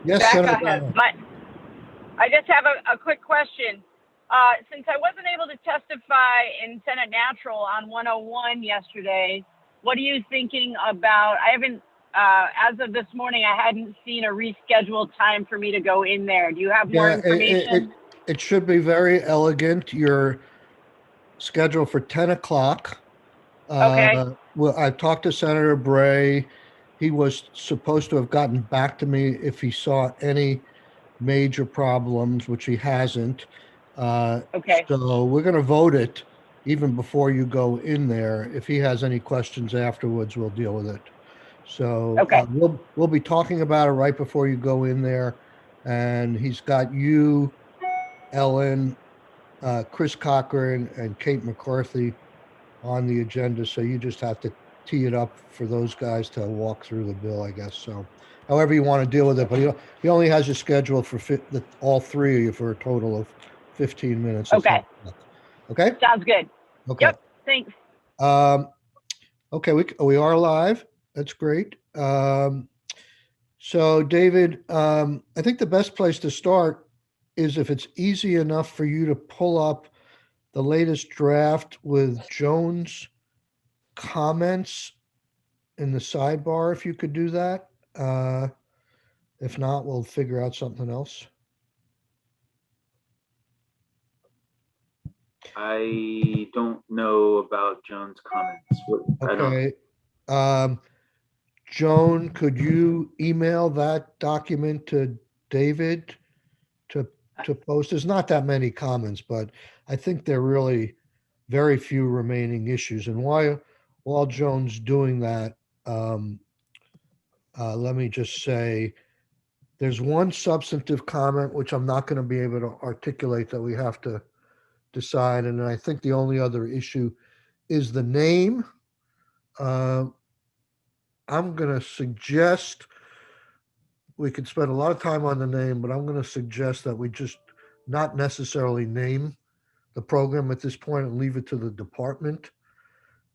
Yes, Senator Becca, Brown. I just have a quick question. Since I wasn't able to testify in Senate Natural on 101 yesterday, what are you thinking about? I haven't, as of this morning, I hadn't seen a rescheduled time for me to go in there. Do you have more Yeah, information? it should be very elegant. You're scheduled for 10 o'clock. Okay. Well, I talked to Senator Bray. He was supposed to have gotten back to me if he saw any major problems, which he hasn't. Uh, Okay. so we're going to vote it even before you go in there. If he has any questions afterwards, we'll deal with it. So Okay. we'll be talking about it right before you go in there. And he's got you, Ellen, Chris Cochran, and Kate McCarthy on the agenda. So you just have to tee it up for those guys to walk through the bill, I guess. So however you want to deal with it, but he only has you scheduled for all three of you for a total of 15 minutes. Okay. Okay. Sounds good. Okay. Yep. Thanks. Um, okay. We are live. That's great. So David, I think the best place to start is if it's easy enough for you to pull up the latest draft with Joan's comments in the sidebar, if you could do that. If not, we'll figure out something else. I don't know about Joan's comments. Okay. Joan, could you email that document to David to post? There's not that many comments, but I think there are really very few remaining issues. And while Joan's doing that, let me just say, there's one substantive comment which I'm not going to be able to articulate that we have to decide. And I think the only other issue is the name. I'm going to suggest we could spend a lot of time on the name, but I'm going to suggest that we just not necessarily name the program at this point and leave it to the department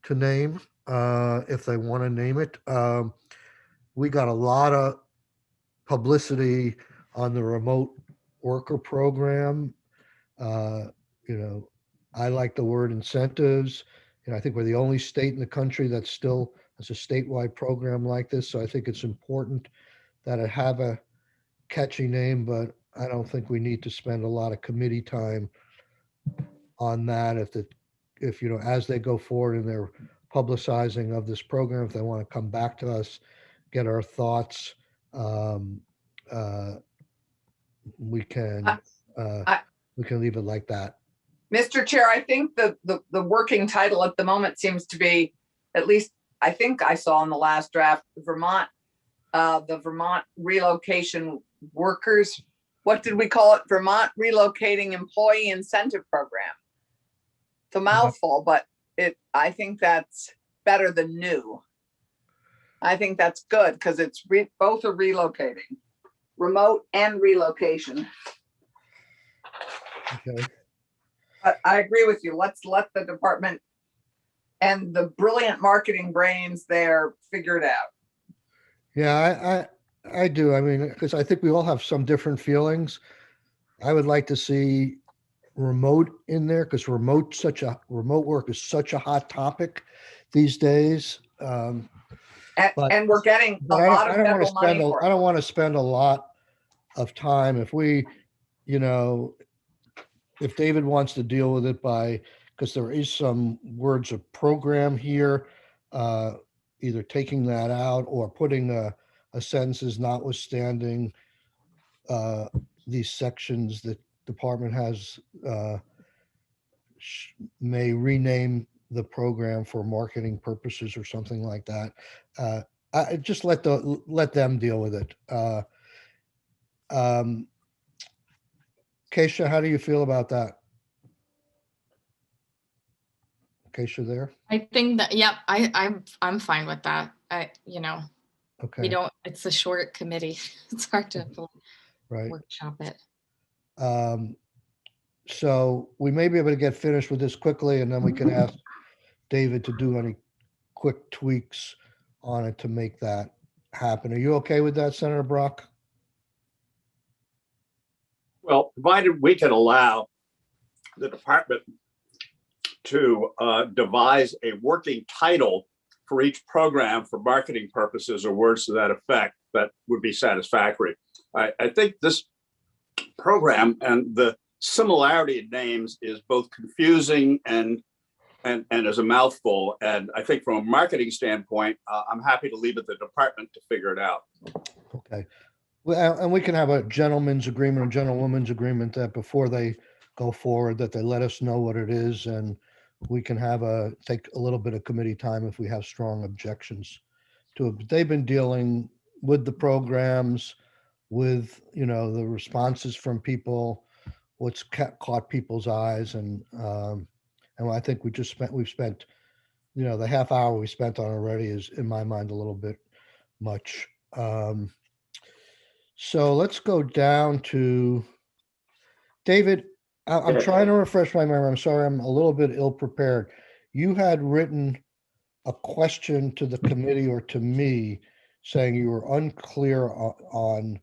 to name if they want to name it. We got a lot of publicity on the remote worker program. You know, I like the word incentives. You know, I think we're the only state in the country that still has a statewide program like this. So I think it's important that it have a catchy name, but I don't think we need to spend a lot of committee time on that. If you know, as they go forward in their publicizing of this program, if they want to come back to us, get our thoughts, um, uh, we can leave it like that. Mr. Chair, I think the working title at the moment seems to be, at least I think I saw in the last draft, the Vermont relocation workers. What did we call it? Vermont Relocating Employee Incentive Program. It's a mouthful, but I think that's better than new. I think that's good because it's both are relocating, remote and relocation. Okay. I agree with you. Let's let the department and the brilliant marketing brains there figure it out. Yeah, I do. I mean, because I think we all have some different feelings. I would like to see remote in there because remote work is such a hot topic these days. And we're getting a lot of federal money for it. I don't want to spend a lot of time if we, you know, if David wants to deal with it because there is some words of program here, either taking that out or putting a sentences notwithstanding these sections that department has may rename the program for marketing purposes or something like that. I just let them deal with it. Keisha, how do you feel about that? Keisha there? I think that, yep, I'm fine with that. Okay. We don't, it's a short committee. It's hard to workshop it. So we may be able to get finished with this quickly and then we can ask David to do any quick tweaks on it to make that happen. Are you okay with that, Senator Brock? Well, provided we can allow the department to devise a working title for each program for marketing purposes or words to that effect, that would be satisfactory. I think this program and the similarity in names is both confusing and is a mouthful. And I think from a marketing standpoint, I'm happy to leave it to the department to figure it out. Okay. Well, and we can have a gentleman's agreement, a gentlewoman's agreement that before they go forward, that they let us know what it is, and we can take a little bit of committee time if we have strong objections to it. But they've been dealing with the programs, with, the responses from people, what's caught people's eyes, and I think we've spent, the half hour we spent on already is, in my mind, a little bit much. So let's go down to David. I'm trying to refresh my memory. I'm sorry, I'm a little bit ill prepared. You had written a question to the committee or to me saying you were unclear on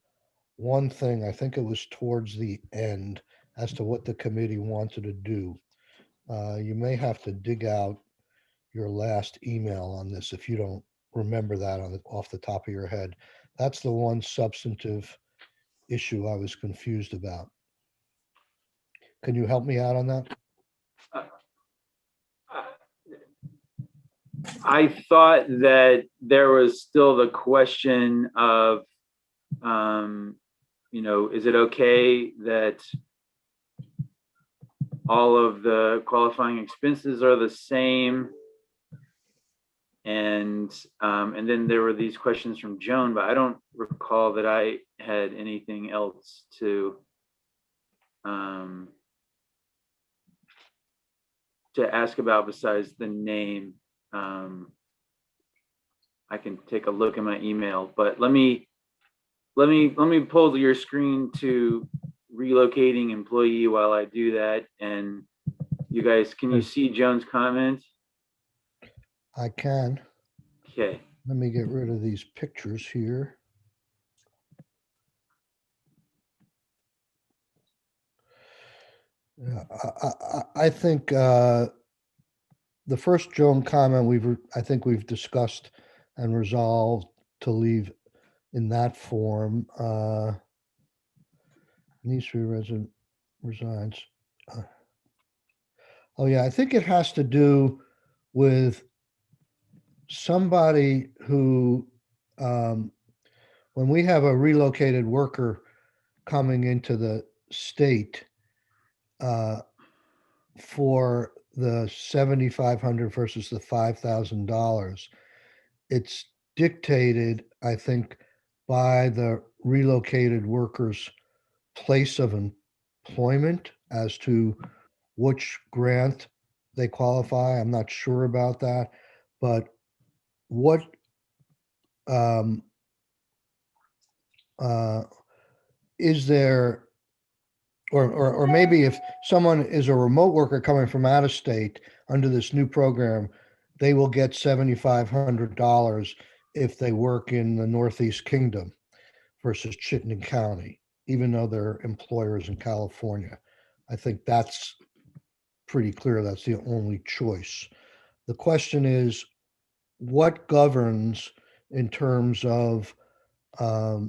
one thing. I think it was towards the end as to what the committee wanted to do. You may have to dig out your last email on this if you don't remember that off the top of your head. That's the one substantive issue I was confused about. Can you help me out on that? I thought that there was still the question of, is it okay that all of the qualifying expenses are the same? And then there were these questions from Joan, but I don't recall that I had anything else to ask about besides the name. I can take a look at my email, but let me pull your screen to relocating employee while I do that. And you guys, can you see Joan's comment? I can. Okay. Let me get rid of these pictures here. Yeah, I think the first Joan comment I think we've discussed and resolved to leave in that form. Niece resident resigns. Oh yeah, I think it has to do with somebody who, when we have a relocated worker coming into the state for the $7,500 versus the $5,000, it's dictated, I think, by the relocated worker's place of employment as to which grant they qualify. I'm not sure about that, but what is there, or maybe if someone is a remote worker coming from out of state under this new program, they will get $7,500 if they work in the Northeast Kingdom versus Chittenden County, even though their employer is in California. I think that's pretty clear. That's the only choice. The question is, what governs in terms of, I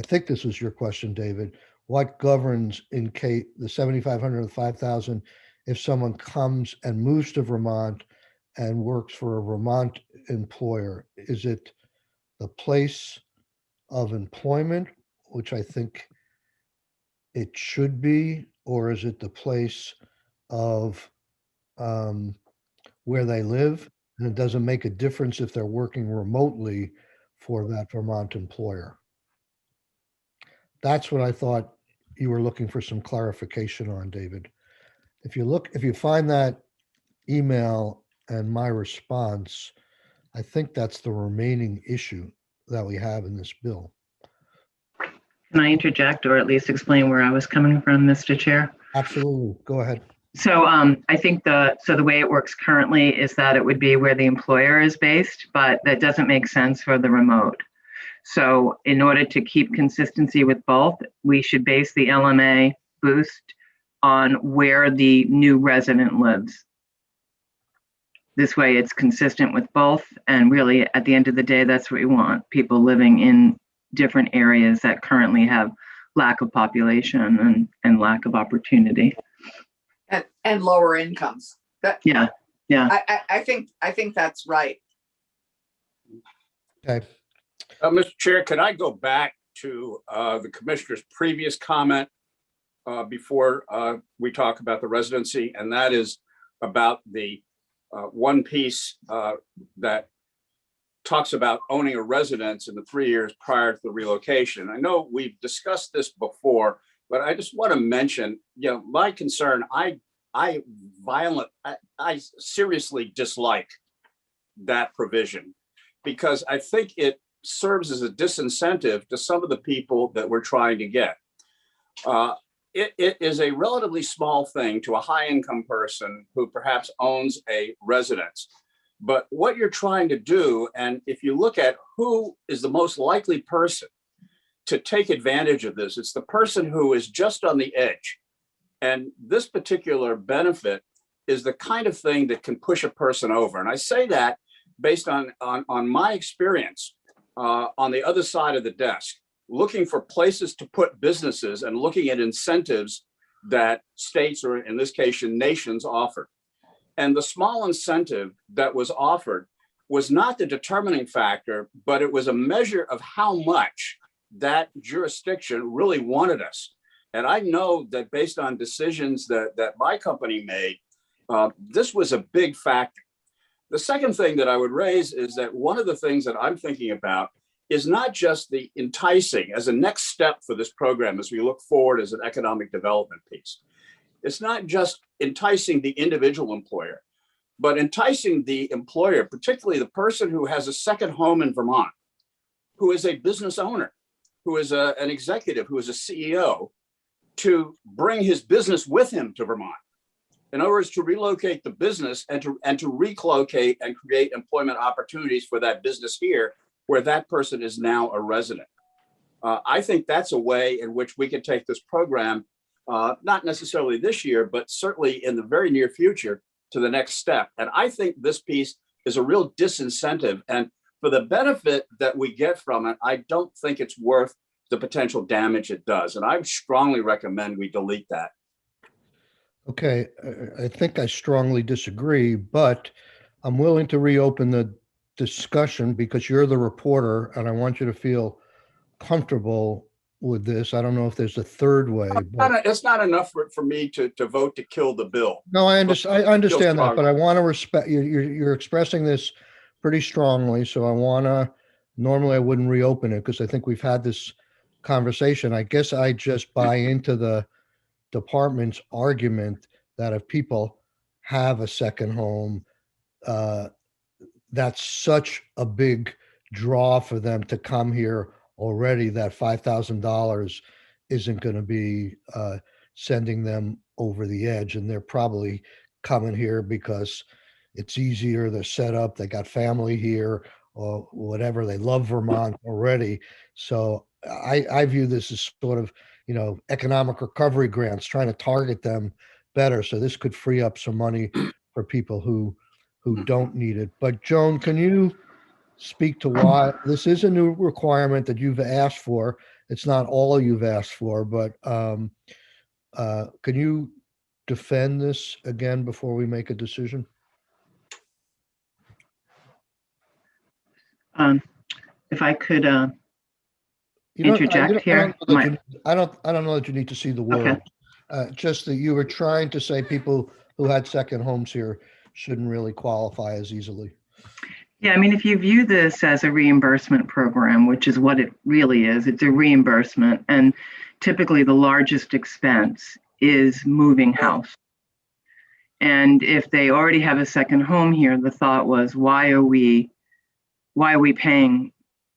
think this was your question, David, what governs in case the 7,500 or the 5,000 if someone comes and moves to Vermont and works for a Vermont employer? Is it the place of employment, which I think it should be, or is it the place of where they live? And it doesn't make a difference if they're working remotely for that Vermont employer. That's what I thought you were looking for some clarification on, David. If you find that email and my response, I think that's the remaining issue that we have in this bill. Can I interject or at least explain where I was coming from, Mr. Chair? Absolutely. Go ahead. So I think the way it works currently is that it would be where the employer is based, but that doesn't make sense for the remote. So in order to keep consistency with both, we should base the LMA boost on where the new resident lives. This way it's consistent with both. And really, at the end of the day, that's what we want. People living in different areas that currently have lack of population and lack of opportunity. And lower incomes. Yeah. I think that's right. Okay. Mr. Chair, could I go back to the commissioner's previous comment before we talk about the residency? And that is about the one piece that talks about owning a residence in the 3 years prior to the relocation. I know we've discussed this before, but I just want to mention, my concern, I seriously dislike that provision because I think it serves as a disincentive to some of the people that we're trying to get. It is a relatively small thing to a high-income person who perhaps owns a residence. But what you're trying to do, and if you look at who is the most likely person to take advantage of this, it's the person who is just on the edge. And this particular benefit is the kind of thing that can push a person over. And I say that based on my experience on the other side of the desk, looking for places to put businesses and looking at incentives that states, or in this case, nations offer. And the small incentive that was offered was not the determining factor, but it was a measure of how much that jurisdiction really wanted us. And I know that based on decisions that my company made, this was a big factor. The second thing that I would raise is that one of the things that I'm thinking about is not just the enticing as a next step for this program as we look forward as an economic development piece. It's not just enticing the individual employer, but enticing the employer, particularly the person who has a second home in Vermont, who is a business owner, who is an executive, who is a CEO, to bring his business with him to Vermont. In other words, to relocate the business and to relocate and create employment opportunities for that business here, where that person is now a resident. I think that's a way in which we can take this program, not necessarily this year, but certainly in the very near future, to the next step. And I think this piece is a real disincentive. And for the benefit that we get from it, I don't think it's worth the potential damage it does. And I strongly recommend we delete that. Okay, I think I strongly disagree, but I'm willing to reopen the discussion because you're the reporter and I want you to feel comfortable with this. I don't know if there's a third way. But it's not enough for me to vote to kill the bill. no, I understand that, but I want to respect you. You're expressing this pretty strongly. So normally I wouldn't reopen it because I think we've had this conversation. I guess I just buy into the department's argument that if people have a second home, that's such a big draw for them to come here already that $5,000 isn't going to be sending them over the edge. And they're probably coming here because it's easier, they're set up, they got family here or whatever. They love Vermont already. So I view this as sort of, economic recovery grants, trying to target them better. So this could free up some money for people who don't need it. But Joan, can you speak to why this is a new requirement that you've asked for? It's not all you've asked for, but can you defend this again before we make a decision? If I could interject here. I don't know that you need to see the word. Okay. Just that you were trying to say people who had second homes here shouldn't really qualify as easily. Yeah, I mean, if you view this as a reimbursement program, which is what it really is, it's a reimbursement. And typically the largest expense is moving house. And if they already have a second home here, the thought was, why are we paying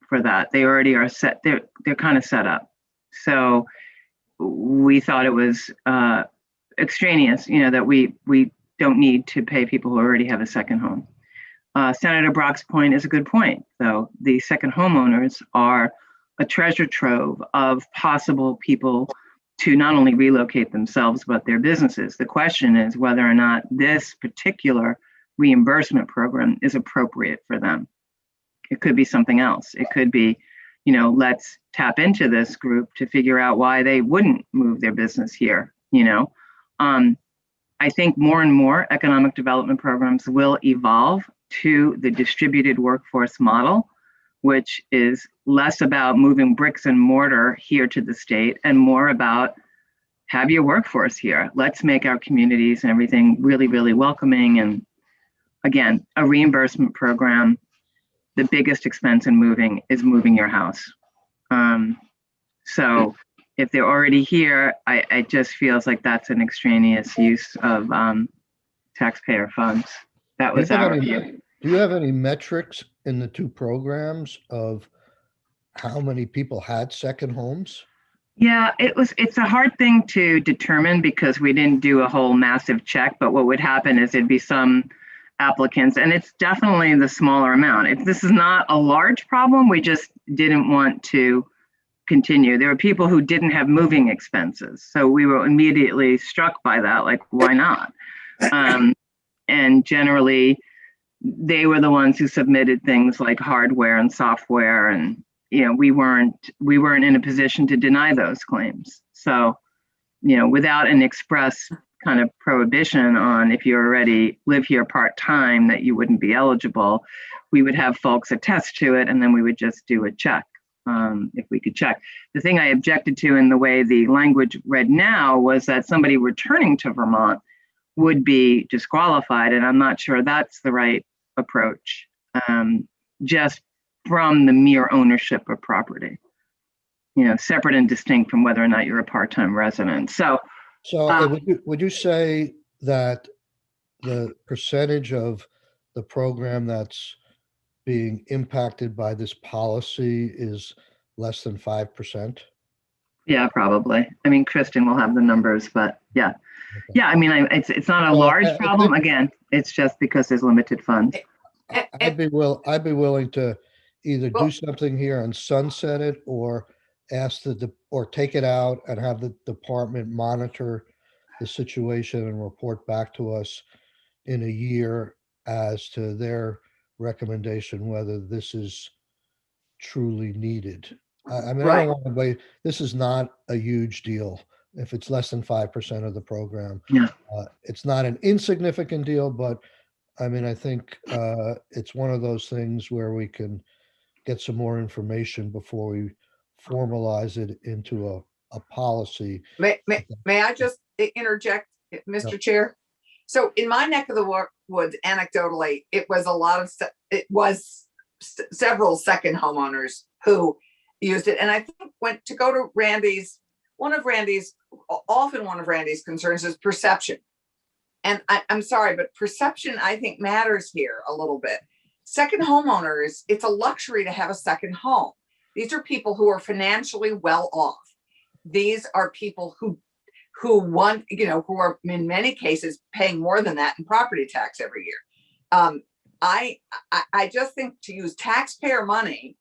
for that? They already are set, they're kind of set up. So we thought it was extraneous, that we don't need to pay people who already have a second home. Senator Brock's point is a good point, though. The second homeowners are a treasure trove of possible people to not only relocate themselves, but their businesses. The question is whether or not this particular reimbursement program is appropriate for them. It could be something else. It could be, let's tap into this group to figure out why they wouldn't move their business here. I think more and more economic development programs will evolve to the distributed workforce model, which is less about moving bricks and mortar here to the state and more about have your workforce here. Let's make our communities and everything really, really welcoming. And again, a reimbursement program, the biggest expense in moving is moving your house. So if they're already here, I just feels like that's an extraneous use of taxpayer funds. That was our view. Do you have any metrics in the two programs of how many people had second homes? Yeah, it's a hard thing to determine because we didn't do a whole massive check, but what would happen is there'd be some applicants, and it's definitely the smaller amount. This is not a large problem, we just didn't want to continue. There were people who didn't have moving expenses, so we were immediately struck by that, like, why not? And generally, they were the ones who submitted things like hardware and software, and we weren't in a position to deny those claims. So, without an express kind of prohibition on if you already live here part-time that you wouldn't be eligible, we would have folks attest to it, and then we would just do a check if we could check. The thing I objected to in the way the language read now was that somebody returning to Vermont would be disqualified, and I'm not sure that's the right approach, just from the mere ownership of property, separate and distinct from whether or not you're a part-time resident. So would you say that the percentage of the program that's being impacted by this policy is less than 5%? Yeah, probably. I mean, Kristen will have the numbers, but yeah. Okay. Yeah, I mean, it's not a large problem. Again, it's just because there's limited funds. I'd be willing to either do something here and sunset it, or ask or take it out and have the department monitor the situation and report back to us in a year as to their recommendation whether this is truly needed. I mean, I don't want to wait. This is not a huge deal. If it's less than 5% of the program, it's not an insignificant deal, but I mean, I think it's one of those things where we can get some more information before we formalize it into a policy. May I just interject, Mr. Chair? So in my neck of the woods, anecdotally, it was several second homeowners who used it. And I think went to go to one of Randy's concerns is perception. And I'm sorry, but perception, I think, matters here a little bit. Second homeowners, it's a luxury to have a second home. These are people who are financially well off. These are people who want, who are in many cases paying more than that in property tax every year. I just think to use taxpayer money,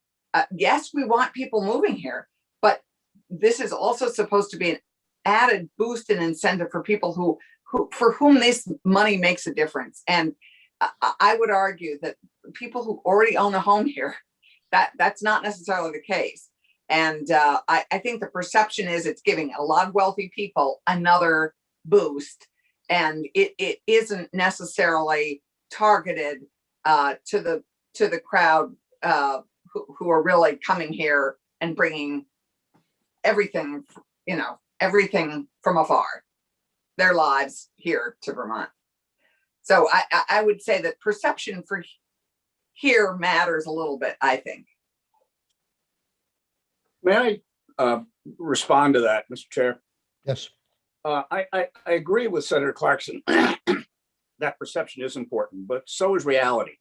yes, we want people moving here, but this is also supposed to be an added boost and incentive for people who for whom this money makes a difference. And I would argue that people who already own a home here, that's not necessarily the case. And I think the perception is it's giving a lot of wealthy people another boost, and it isn't necessarily targeted to the crowd who are really coming here and bringing everything, everything from afar, their lives here to Vermont. So I would say that perception for here matters a little bit, I think. May I respond to that, Mr. Chair? Yes. I agree with Senator Clarkson that perception is important, but so is reality.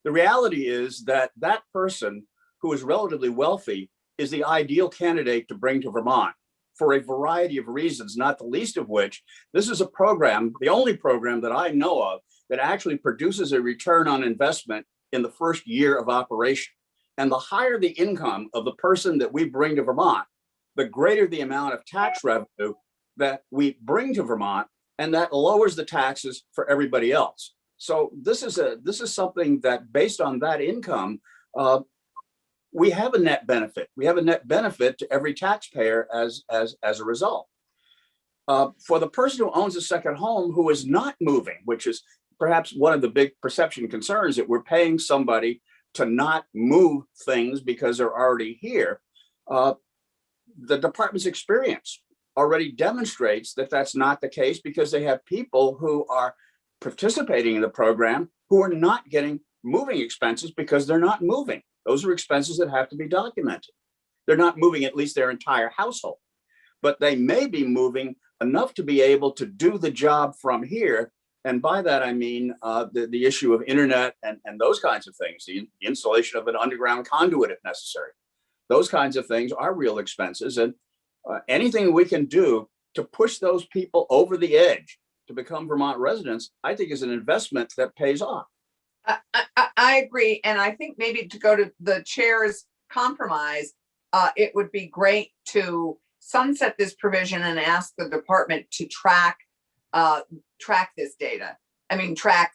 The reality is that that person who is relatively wealthy is the ideal candidate to bring to Vermont for a variety of reasons, not the least of which, this is a program, the only program that I know of that actually produces a return on investment in the first year of operation. And the higher the income of the person that we bring to Vermont, the greater the amount of tax revenue that we bring to Vermont, and that lowers the taxes for everybody else. So this is something that, based on that income, we have a net benefit. We have a net benefit to every taxpayer as a result. For the person who owns a second home who is not moving, which is perhaps one of the big perception concerns, that we're paying somebody to not move things because they're already here. The department's experience already demonstrates that that's not the case, because they have people who are participating in the program who are not getting moving expenses because they're not moving. Those are expenses that have to be documented. They're not moving at least their entire household, but they may be moving enough to be able to do the job from here. And by that, I mean the issue of internet and those kinds of things, the installation of an underground conduit if necessary. Those kinds of things are real expenses, and anything we can do to push those people over the edge to become Vermont residents, I think, is an investment that pays off. I agree. And I think maybe to go to the chair's compromise, it would be great to sunset this provision and ask the department to track this data. I mean, track,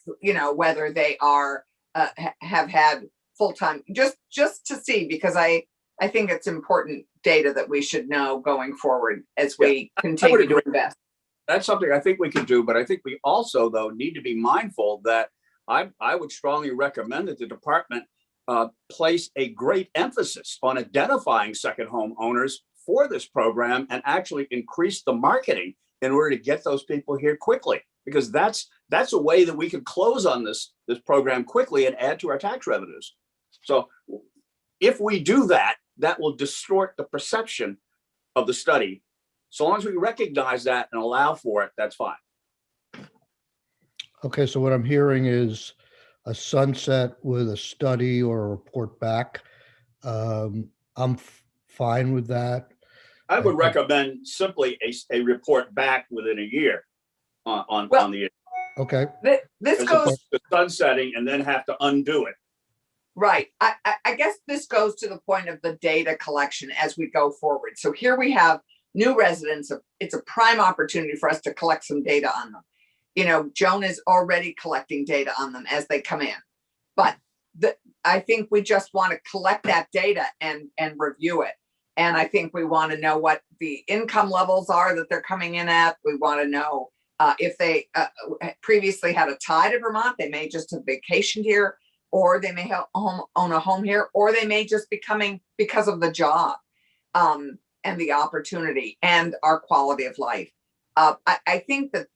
whether they are have had full-time, just to see, because I think it's important data that we should know going forward as we continue to invest. That's something I think we can do, but I think we also, though, need to be mindful that I would strongly recommend that the department place a great emphasis on identifying second home owners for this program, and actually increase the marketing in order to get those people here quickly, because that's a way that we can close on this program quickly and add to our tax revenues. So if we do that, that will distort the perception of the study. So long as we recognize that and allow for it, that's fine. Okay, so what I'm hearing is a sunset with a study or a report back. I'm fine with that. I would recommend simply a report back within a year on the Okay. This as goes opposed to sunsetting and then have to undo it. right. I guess this goes to the point of the data collection as we go forward. So here we have new residents. It's a prime opportunity for us to collect some data on them. Joan is already collecting data on them as they come in, but I think we just want to collect that data and review it. And I think we want to know what the income levels are that they're coming in at. We want to know if they previously had a tie to Vermont. They may just have vacationed here, or they may own a home here, or they may just be coming because of the job and the opportunity and our quality of life. I think that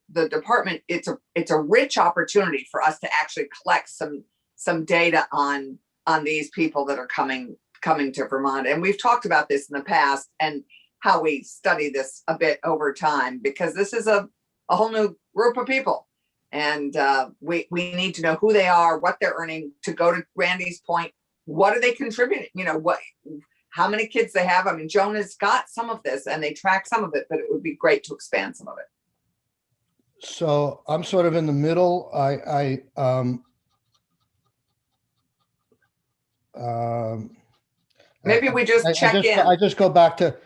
the department, it's a rich opportunity for us to actually collect some data on these people that are coming to Vermont. And we've talked about this in the past and how we study this a bit over time, because this is a whole new group of people. And we need to know who they are, what they're earning. To go to Randy's point, what are they contributing? How many kids they have. I mean, Joan has got some of this and they track some of it, but it would be great to expand some of it. So I'm sort of in the middle. Maybe we just check in. I just go back to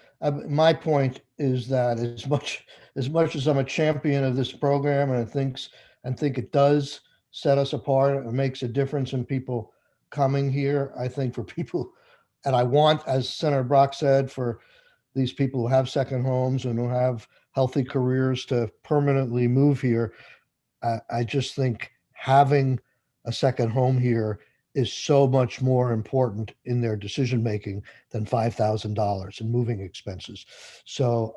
my point is that as much as I'm a champion of this program, and I think it does set us apart, it makes a difference in people coming here. I think for people, and I want, as Senator Brock said, for these people who have second homes and who have healthy careers to permanently move here. I just think having a second home here is so much more important in their decision-making than $5,000 in moving expenses. So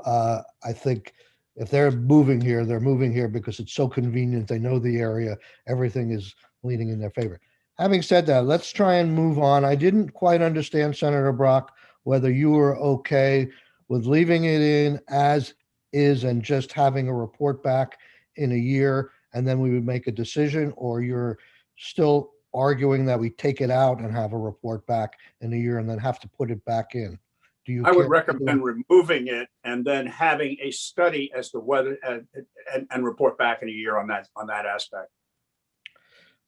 I think if they're moving here because it's so convenient. They know the area. Everything is leaning in their favor. Having said that, let's try and move on. I didn't quite understand, Senator Brock, whether you were okay with leaving it in as is and just having a report back in a year, and then we would make a decision, or you're still arguing that we take it out and have a report back in a year and then have to put it back in. I would recommend removing it and then having a study as to whether and report back in a year on that aspect.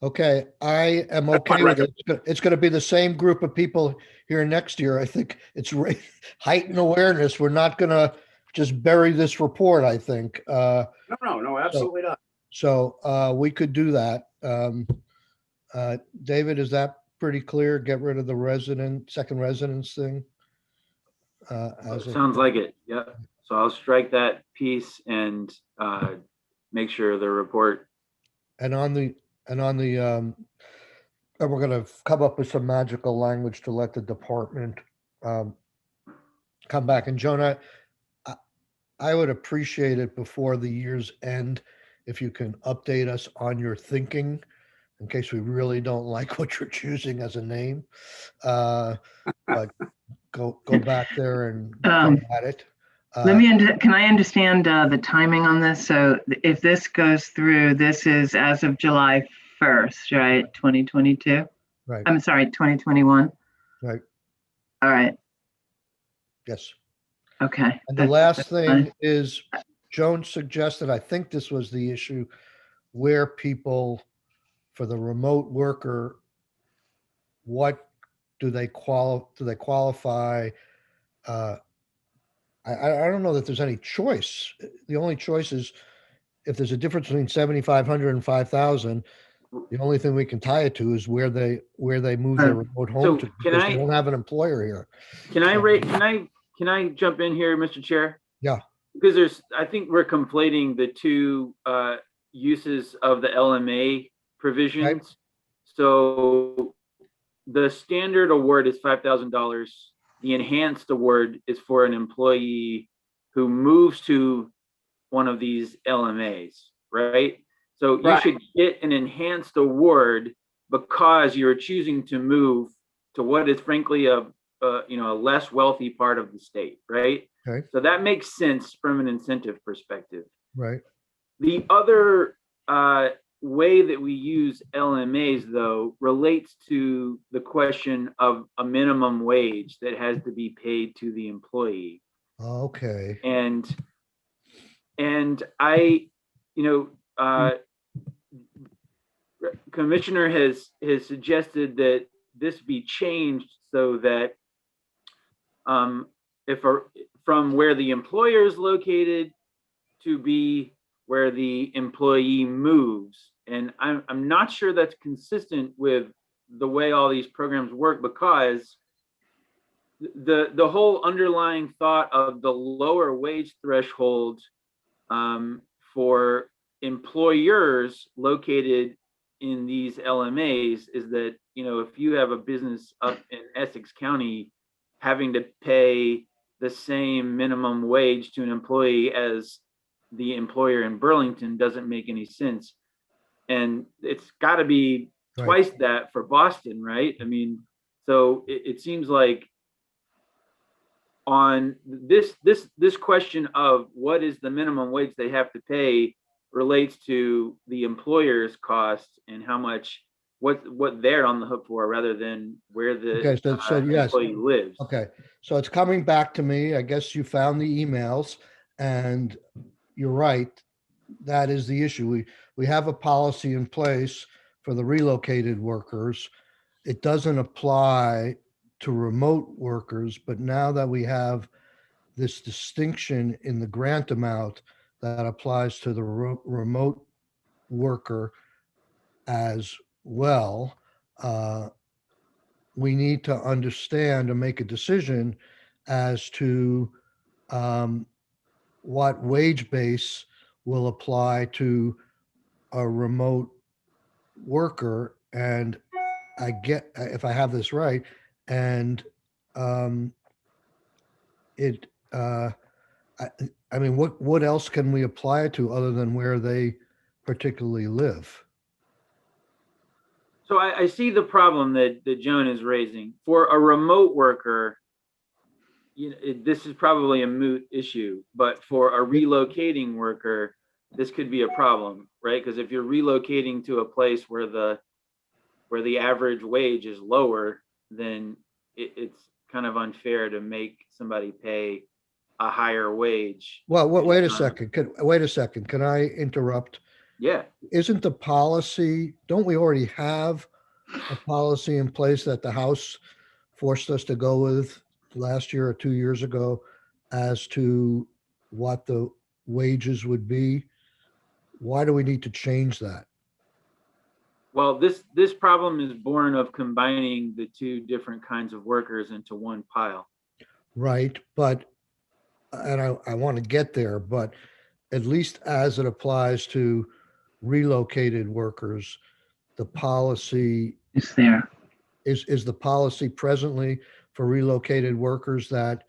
Okay, I am okay with it. It's going to be the same group of people here next year. I think it's heightened awareness. We're not going to just bury this report, I think. No, absolutely not. So we could do that. David, is that pretty clear? Get rid of the second residence thing? Sounds like it. Yeah. So I'll strike that piece and make sure the report. And we're going to come up with some magical language to let the department come back. And Jonah, I would appreciate it before the year's end if you can update us on your thinking in case we really don't like what you're choosing as a name. But go back there and go at it. Can I understand the timing on this? So if this goes through, this is as of July 1st, right? 2022? Right. I'm sorry, 2021? Right. All right. Yes. Okay. And the last thing is Joan suggested, I think this was the issue, where people, for the remote worker, what do they qualify? I don't know that there's any choice. The only choice is if there's a difference between 7,500 and 5,000, the only thing we can tie it to is where they move their remote home to, because they don't have an employer here. Can I jump in here, Mr. Chair? Yeah. Because I think we're conflating the two uses of the LMA provisions. Right. So the standard award is $5,000. The enhanced award is for an employee who moves to one of these LMAs, right? So you should get an enhanced award because you're choosing to move to what is frankly a less wealthy part of the state, right? Okay. So that makes sense from an incentive perspective. Right. The other way that we use LMAs, though, relates to the question of a minimum wage that has to be paid to the employee. Okay. And I, Commissioner has suggested that this be changed so that from where the employer is located to be where the employee moves. And I'm not sure that's consistent with the way all these programs work, because the whole underlying thought of the lower wage threshold for employers located in these LMAs is that, if you have a business up in Essex County, having to pay the same minimum wage to an employee as the employer in Burlington doesn't make any sense. And it's got to be twice that for Boston, right? I mean, so it seems like on this question of what is the minimum wage they have to pay relates to the employer's cost and how much what they're on the hook for, rather than where the employee lives. Okay, so it's coming back to me. I guess you found the emails, and you're right. That is the issue. We have a policy in place for the relocated workers. It doesn't apply to remote workers, but now that we have this distinction in the grant amount that applies to the remote worker as well, we need to understand and make a decision as to what wage base will apply to a remote worker. And I get, if I have this right, and I mean, what else can we apply it to other than where they particularly live? So I see the problem that Joan is raising. For a remote worker, this is probably a moot issue, but for a relocating worker, this could be a problem, right? Because if you're relocating to a place where the average wage is lower, then it's kind of unfair to make somebody pay a higher wage. Well, wait a second. Can I interrupt? Yeah. Isn't the policy, don't we already have a policy in place that the House forced us to go with last year or 2 years ago as to what the wages would be? Why do we need to change that? Well, this problem is born of combining the two different kinds of workers into one pile. Right, but, and I want to get there, but at least as it applies to relocated workers, the policy It's there. is the policy presently for relocated workers that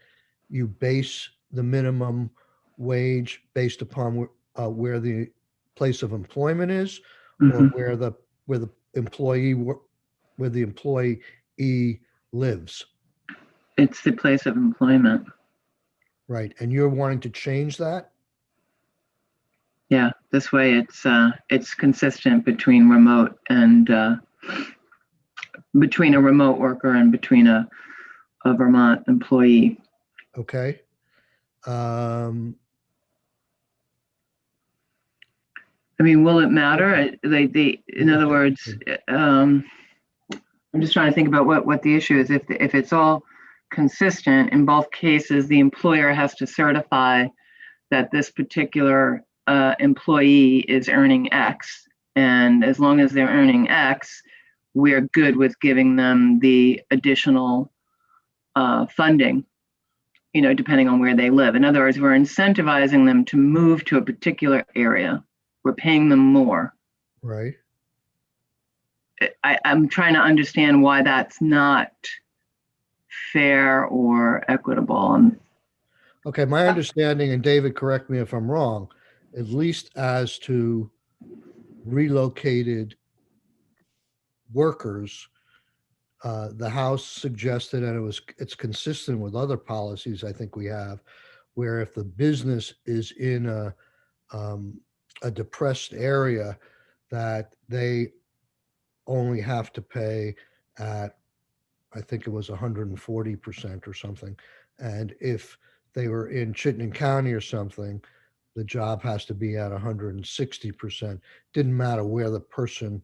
you base the minimum wage based upon where the place of employment is, or Mhm. where the employee lives, It's the place of employment. right? And you're wanting to change that? Yeah, this way it's consistent between remote and between a remote worker and between a Vermont employee. Okay. I mean, will it matter? In other words, I'm just trying to think about what the issue is. If it's all consistent in both cases, the employer has to certify that this particular employee is earning X, and as long as they're earning X, we're good with giving them the additional funding, depending on where they live. In other words, we're incentivizing them to move to a particular area. We're paying them more. Right. I'm trying to understand why that's not fair or equitable. Okay, my understanding, and David, correct me if I'm wrong, at least as to relocated workers, the House suggested, and it's consistent with other policies I think we have, where if the business is in a depressed area, that they only have to pay at, I think it was 140% or something. And if they were in Chittenden County or something, the job has to be at 160%. Didn't matter where the person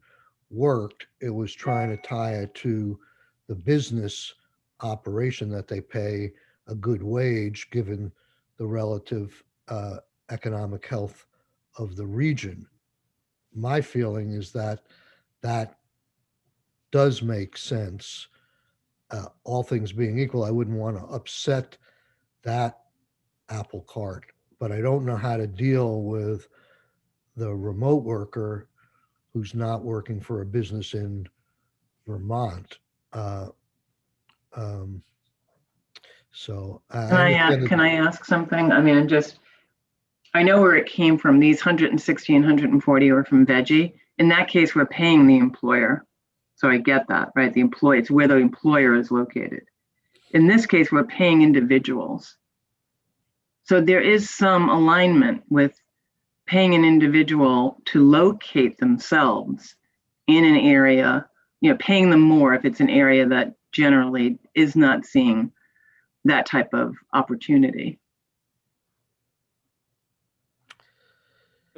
worked. It was trying to tie it to the business operation that they pay a good wage given the relative economic health of the region. My feeling is that that does make sense. All things being equal, I wouldn't want to upset that apple cart, but I don't know how to deal with the remote worker who's not working for a business in Vermont. So Can I ask something? I mean, I know where it came from. These 160 and 140 are from Veggie. In that case, we're paying the employer. So I get that, right? It's where the employer is located. In this case, we're paying individuals. So there is some alignment with paying an individual to locate themselves in an area, paying them more if it's an area that generally is not seeing that type of opportunity.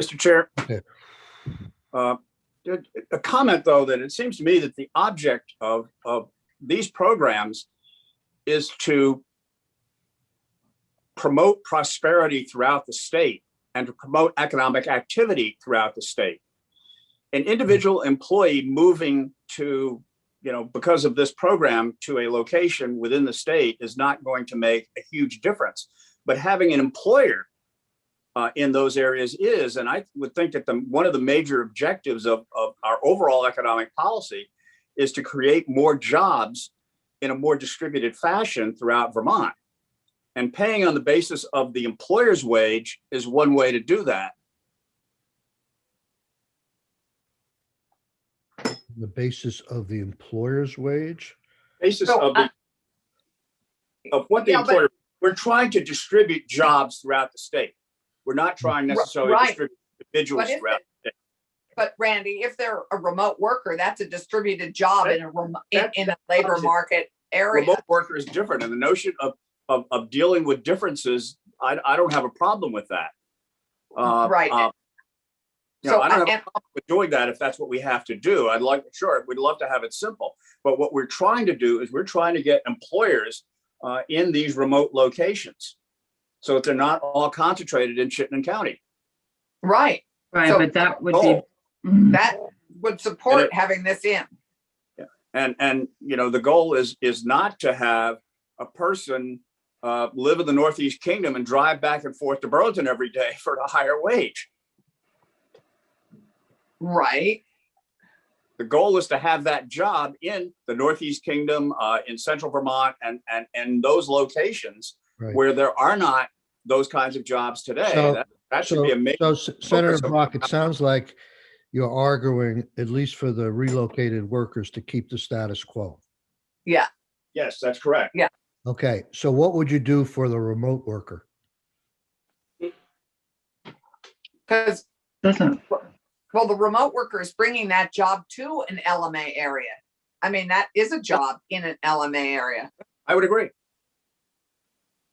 Mr. Chair. Okay. A comment, though, that it seems to me that the object of these programs is to promote prosperity throughout the state and to promote economic activity throughout the state. An individual employee moving to, because of this program to a location within the state is not going to make a huge difference. But having an employer in those areas is, and I would think that one of the major objectives of our overall economic policy is to create more jobs in a more distributed fashion throughout Vermont. And paying on the basis of the employer's wage is one way to do that. The basis of the employer's wage? Basis of what the employer, we're trying to distribute jobs throughout the state. We're not trying necessarily to distribute individuals throughout the state. But Randy, if they're a remote worker, that's a distributed job in a labor market area. Remote worker is different, and the notion of dealing with differences, I don't have a problem with that. Right. You know, So I don't have I- a problem with doing that if that's what we have to do. Sure, we'd love to have it simple. But what we're trying to do is we're trying to get employers in these remote locations so that they're not all concentrated in Chittenden County. right, Right, So- but that would be. Oh. that would support it- having this in. And you know, the goal is not to have a person live in the Northeast Kingdom and drive back and forth to Burlington every day for a higher wage. Right, The goal is to have that job in the Northeast Kingdom, in Central Vermont, and those locations Right. where there are not those kinds of jobs today. So- That should be a major. Senator focus of- Brock, it sounds like you're arguing, at least for the relocated workers, to keep the status quo. Yes, that's correct. Okay, so what would you do for the remote worker? because, Doesn't, well, the remote worker is bringing that job to an LMA area. I mean, that is a job in an LMA area. I would agree.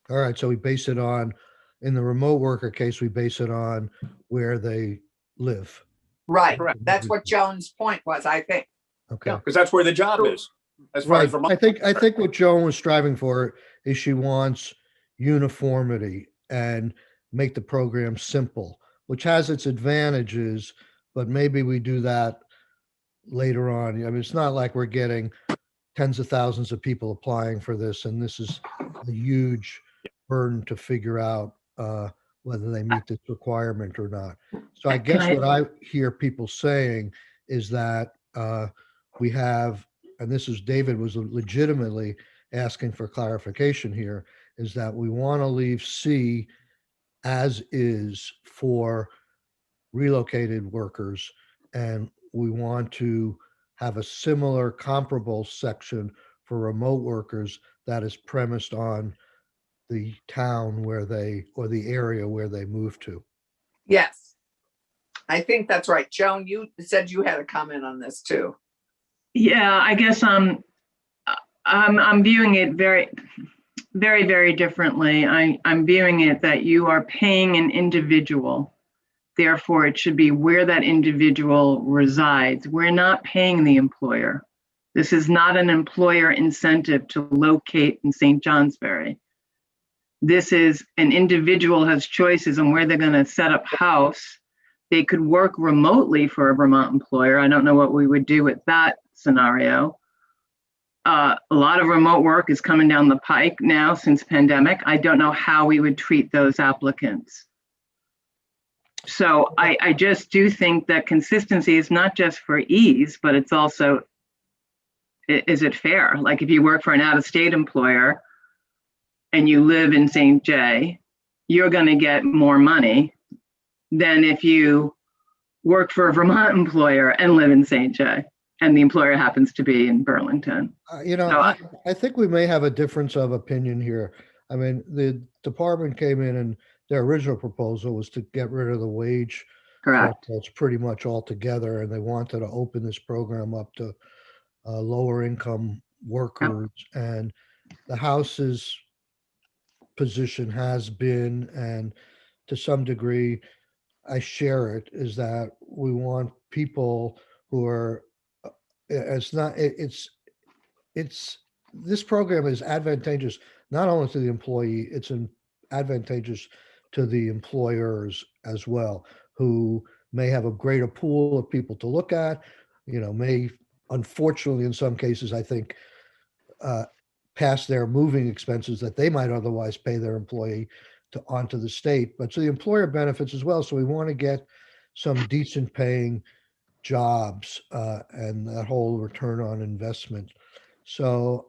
All right, so we base it on, in the remote worker case, we base it on where they live. Right, Correct. that's what Joan's point was, I think. Okay. Because that's where the job is. As far as Right. Vermont. I think what Joan was striving for is she wants uniformity and make the program simple, which has its advantages, but maybe we do that later on. I mean, it's not like we're getting tens of thousands of people applying for this, and this is a huge burden to figure out whether they meet this requirement or not. So I guess what I hear people saying is that we have, and this is David was legitimately asking for clarification here, is that we want to leave C as is for relocated workers, and we want to have a similar comparable section for remote workers that is premised on the town where they, or the area where they move to. Yes. I think that's right. Joan, you said you had a comment on this too. yeah, I guess I'm viewing it very, very, very differently. I'm viewing it that you are paying an individual. Therefore, it should be where that individual resides. We're not paying the employer. This is not an employer incentive to locate in St. Johnsbury. This is an individual has choices on where they're going to set up house. They could work remotely for a Vermont employer. I don't know what we would do with that scenario. A lot of remote work is coming down the pike now since pandemic. I don't know how we would treat those applicants. So I just do think that consistency is not just for ease, but it's also, is it fair? Like if you work for an out-of-state employer and you live in St. J, you're going to get more money than if you work for a Vermont employer and live in St. J, and the employer happens to be in Burlington. No, I think we may have a difference of opinion here. I mean, the department came in and their original proposal was to get rid of the wage. Correct. That's pretty much all together, and they wanted to open this program up to lower income workers. And the House's position has been, and to some degree, I share it, is that we want people who are, it's this program is advantageous not only to the employee, it's advantageous to the employers as well, who may have a greater pool of people to look at, may, unfortunately, in some cases, I think, pass their moving expenses that they might otherwise pay their employee onto the state, but so the employer benefits as well. So we want to get some decent paying jobs and that whole return on investment. So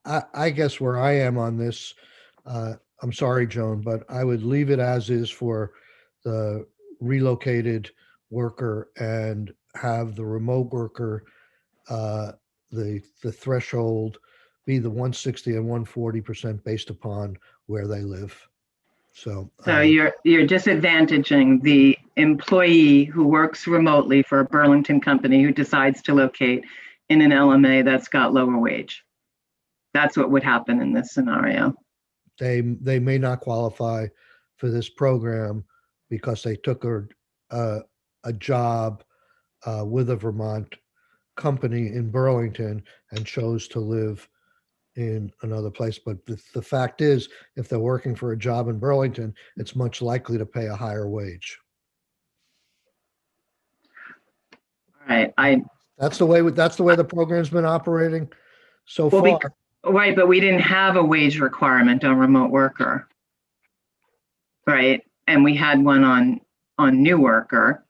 I guess where I am on this, I'm sorry, Joan, but I would leave it as is for the relocated worker and have the remote worker, the threshold be the 160 and 140% based upon where they live. So you're disadvantaging the employee who works remotely for a Burlington company who decides to locate in an LMA that's got lower wage. That's what would happen in this scenario. they may not qualify for this program because they took a job with a Vermont company in Burlington and chose to live in another place. But the fact is, if they're working for a job in Burlington, it's much likely to pay a higher wage. Right. That's the way the program's been operating so Well, far. Right, but we didn't have a wage requirement on remote worker. Right. And we had one on new worker.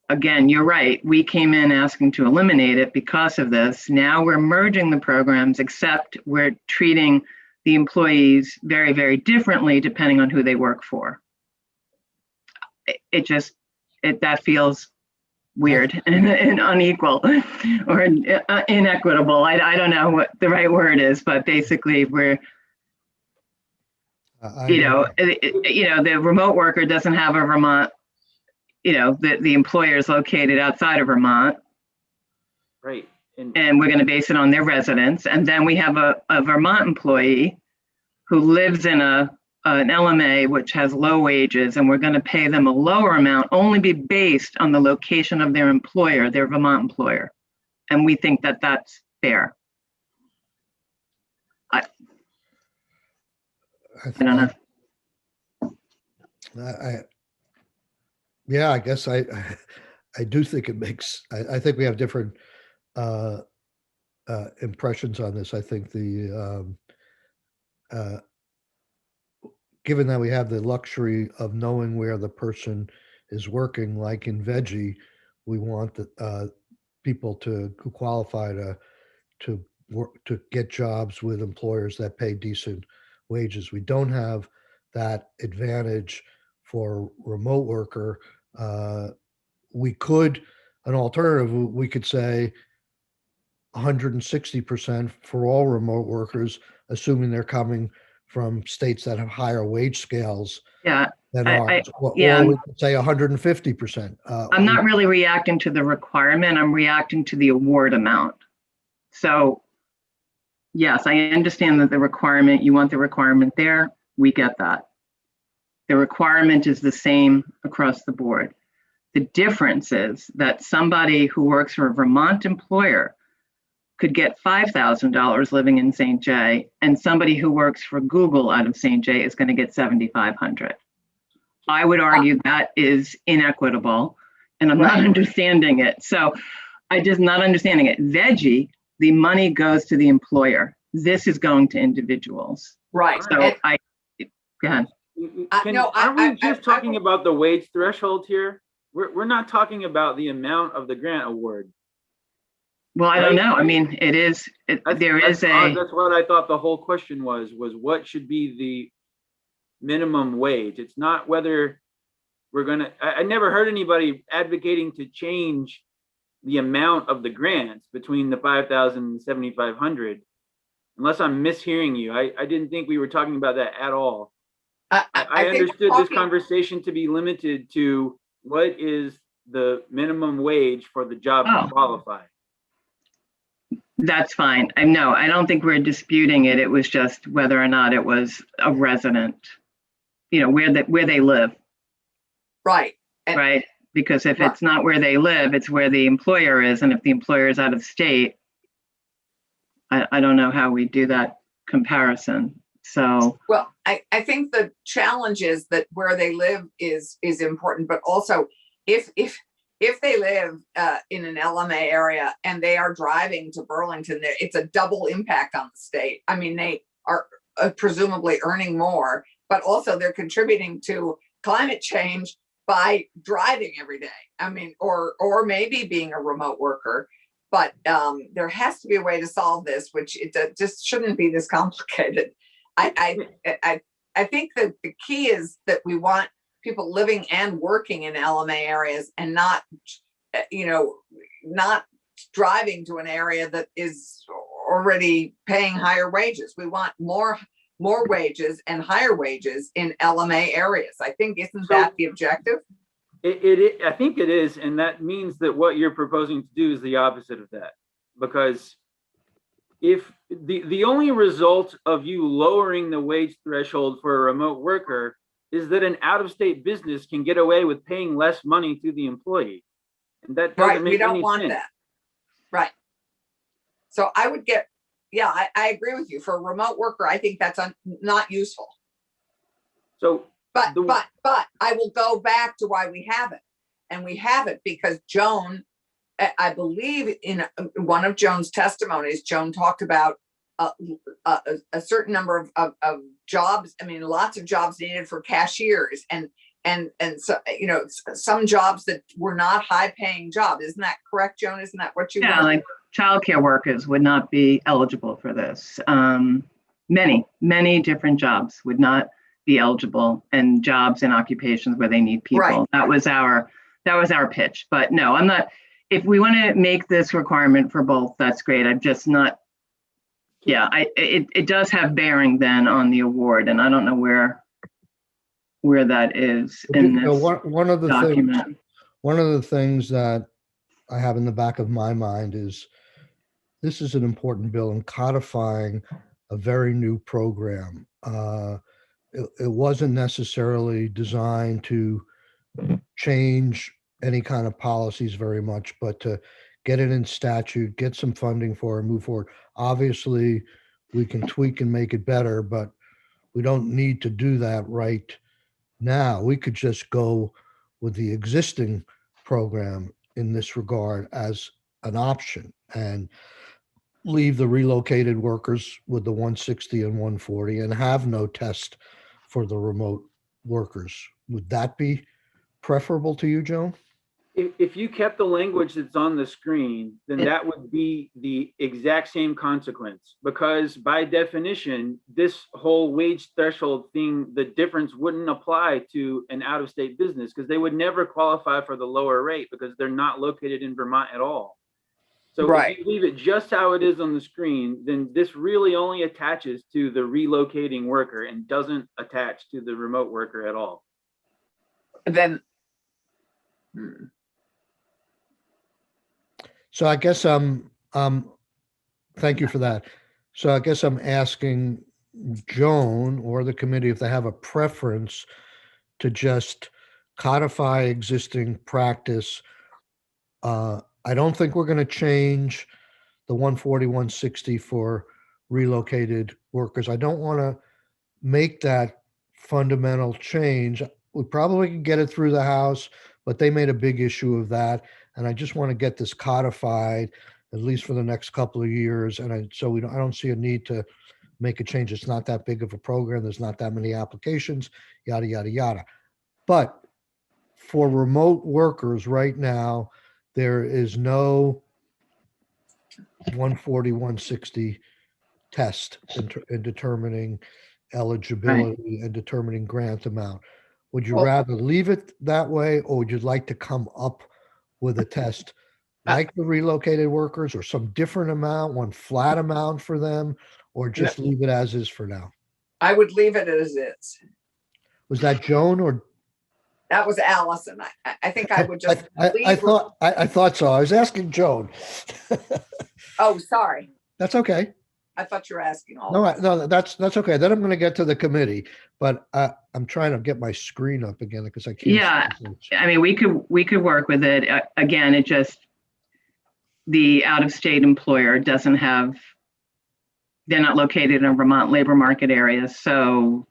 Again, you're right. We came in asking to eliminate it because of this. Now we're merging the programs, except we're treating the employees very, very differently depending on who they work for. That feels weird and unequal or inequitable. I don't know what the right word is, but basically we're, the remote worker doesn't have a Vermont, the employer is located outside of Vermont. Right. And we're going to base it on their residence. And then we have a Vermont employee who lives in an LMA, which has low wages, and we're going to pay them a lower amount, only be based on the location of their employer, their Vermont employer. And we think that that's fair. I don't know. I guess I do think it makes, I think we have different impressions on this. I think given that we have the luxury of knowing where the person is working, like in Veggie, we want the people who qualify to work, to get jobs with employers that pay decent wages. We don't have that advantage for remote worker. We could, an alternative, we could say 160% for all remote workers, assuming they're coming from states that have higher wage scales than ours. Or we could say 150%. I'm not really reacting to the requirement. I'm reacting to the award amount. So yes, I understand that the requirement, you want the requirement there. We get that. The requirement is the same across the board. The difference is that somebody who works for a Vermont employer could get $5,000 living in St. J, and somebody who works for Google out of St. J is going to get $7,500. I would argue that is inequitable, and I'm not understanding it. So I just not understanding it. Veggie, the money goes to the employer. This is going to individuals. Right. So go ahead. Aren't we just talking about the wage threshold here? We're not talking about the amount of the grant award. Well, I don't know. I mean, that's what I thought the whole question was what should be the minimum wage? It's not whether we're gonna, I never heard anybody advocating to change the amount of the grants between the 5,000 and 7,500, unless I'm mishearing you. I didn't think we were talking about that at all. I understood this conversation to be limited to what is the minimum wage for the job to qualify. That's fine. I don't think we're disputing it. It was just whether or not it was a resident, where they live. Right. Right. Because if it's not where they live, it's where the employer is. And if the employer is out of state, I don't know how we do that comparison. So, well, I think the challenge is that where they live is important, but also if they live in an LMA area and they are driving to Burlington, it's a double impact on the state. I mean, they are presumably earning more, but also they're contributing to climate change by driving every day. I mean, or maybe being a remote worker. But there has to be a way to solve this, which it just shouldn't be this complicated. I think that the key is that we want people living and working in LMA areas and not driving to an area that is already paying higher wages. We want more wages and higher wages in LMA areas. I think, isn't that the objective? I think it is. And that means that what you're proposing to do is the opposite of that, because if the only result of you lowering the wage threshold for a remote worker is that an out-of-state business can get away with paying less money to the employee. And that Right, doesn't we make don't any want sense. that. Right. So I would get, yeah, I agree with you. For a remote worker, I think that's not useful. So, But I will go back to why we have it. And we have it because Joan, I believe in one of Joan's testimonies, Joan talked about a certain number of jobs. I mean, lots of jobs needed for cashiers and so, you know, some jobs that were not high paying jobs. Isn't that correct, Joan? Isn't that what you Yeah, heard? like childcare workers would not be eligible for this. Many different jobs would not be eligible, and jobs and occupations where they need people. Right. That was our pitch. But no, I'm not. If we want to make this requirement for both, that's great. I'm just not. Yeah, it does have bearing then on the award, and I don't know where that is in You know, this one of the document. things, one of the things that I have in the back of my mind is this is an important bill in codifying a very new program. It wasn't necessarily designed to change any kind of policies very much, but to get it in statute, get some funding for it, move forward. Obviously, we can tweak and make it better, but we don't need to do that right now. We could just go with the existing program in this regard as an option and leave the relocated workers with the 160 and 140 and have no test for the remote workers. Would that be preferable to you, Joan? If you kept the language that's on the screen, then that would be the exact same consequence, because by definition, this whole wage threshold thing, the difference wouldn't apply to an out-of-state business because they would never qualify for the lower rate because they're not located in Vermont at all. So Right. if you leave it just how it is on the screen, then this really only attaches to the relocating worker and doesn't attach to the remote worker at all. Then. So I guess thank you for that. So I guess I'm asking Joan or the committee if they have a preference to just codify existing practice. I don't think we're going to change the 140, 160 for relocated workers. I don't want to make that fundamental change. We probably can get it through the House, but they made a big issue of that. And I just want to get this codified, at least for the next couple of years. And I don't see a need to make a change. It's not that big of a program. There's not that many applications, yada, yada, yada. But for remote workers right now, there is no 140, 160 test in determining eligibility and determining grant amount. Would you rather leave it that way, or would you like to come up with a test like the relocated workers, or some different amount, one flat amount for them, or just leave it as is for now? I would leave it as is. Was that Joan or? That was Allison. I think I would just. I thought so. I was asking Joan. Oh, sorry. That's okay. I thought you were asking all. No, that's okay. Then I'm going to get to the committee, but I'm trying to get my screen up again because I can't. Yeah, I mean, we could work with it. Again, it just, the out-of-state employer doesn't have, they're not located in a Vermont labor market area, so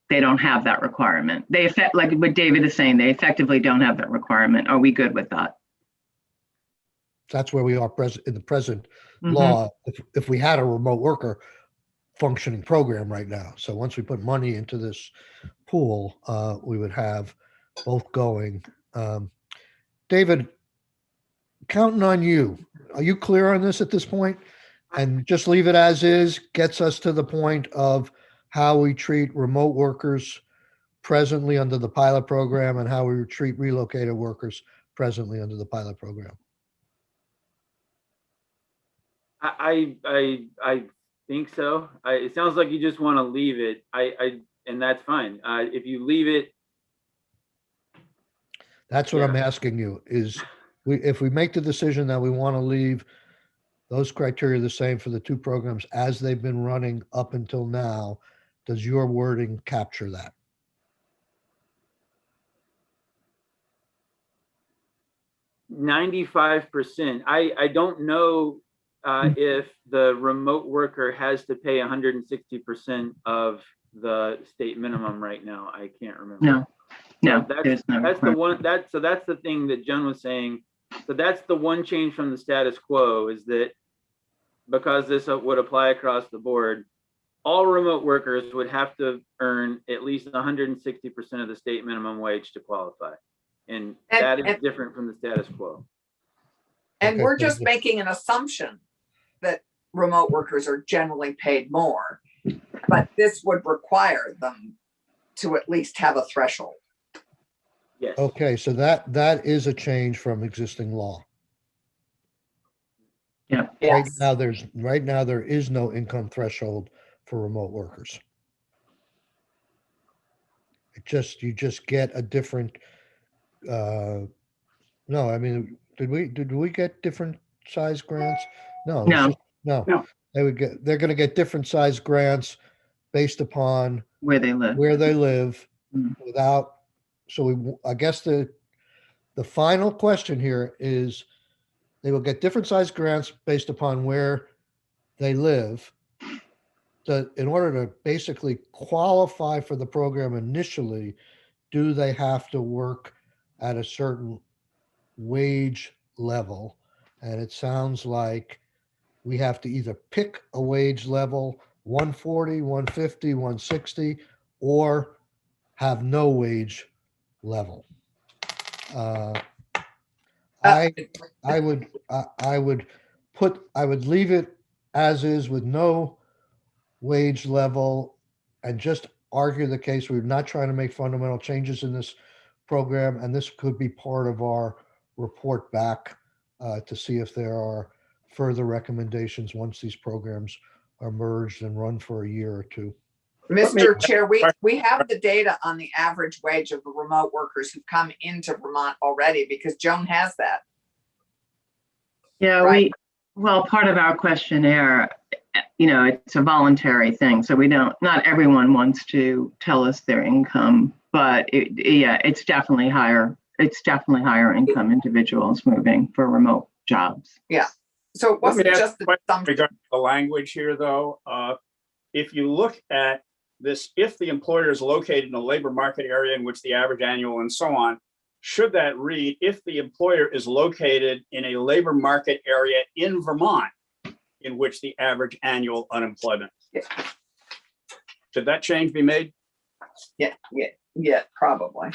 they don't have that requirement. Like what David is saying, they effectively don't have that requirement. Are we good with that? That's where we are in the present law. If we had a remote worker functioning program right now. So once we put money into this pool, we would have both going. David, counting on you. Are you clear on this at this point? And just leave it as is, gets us to the point of how we treat remote workers presently under the pilot program and how we treat relocated workers presently under the pilot program. I think so. It sounds like you just want to leave it. And that's fine. If you leave it. That's what I'm asking you is if we make the decision that we want to leave those criteria the same for the two programs as they've been running up until now, does your wording capture that? 95%. I don't know if the remote worker has to pay 160% of the state minimum right now. I can't remember. No, no, So there's no. that's the one, so that's the thing that Jen was saying. So that's the one change from the status quo, is that because this would apply across the board, all remote workers would have to earn at least 160% of the state minimum wage to qualify. And that is different from the status quo. And Okay, we're so just making an assumption that remote workers are generally paid more, but this would require them to at least have a threshold. Yes. Okay, so that is a change from existing law. Yeah. Right Yes. now there is no income threshold for remote workers. You just get a different, no, I mean, did we get different size grants? No. it's No. just- No. No. They're gonna get different size grants based upon Where they live. where they live Mm. without, I guess the final question here is they will get different size grants based upon where they live. So in order to basically qualify for the program initially, do they have to work at a certain wage level? And it sounds like we have to either pick a wage level, 140, 150, 160, or have no wage level. I would leave it as is with no wage level and just argue the case. We're not trying to make fundamental changes in this program, and this could be part of our report back to see if there are further recommendations once these programs are merged and run for a year or two. Mr. Chair, we have the data on the average wage of the remote workers who come into Vermont already, because Joan has that. Yeah, Right. well, part of our questionnaire, it's a voluntary thing. So not everyone wants to tell us their income, but it's definitely higher. It's definitely higher income individuals moving for remote jobs. Yeah. So it Let me wasn't ask just a the question assumption. regarding the language here, though. If you look at this, if the employer is located in a labor market area in which the average annual and so on, should that read, if the employer is located in a labor market area in Vermont in which the average annual unemployment? Yeah. Should that change be made? Yeah, probably.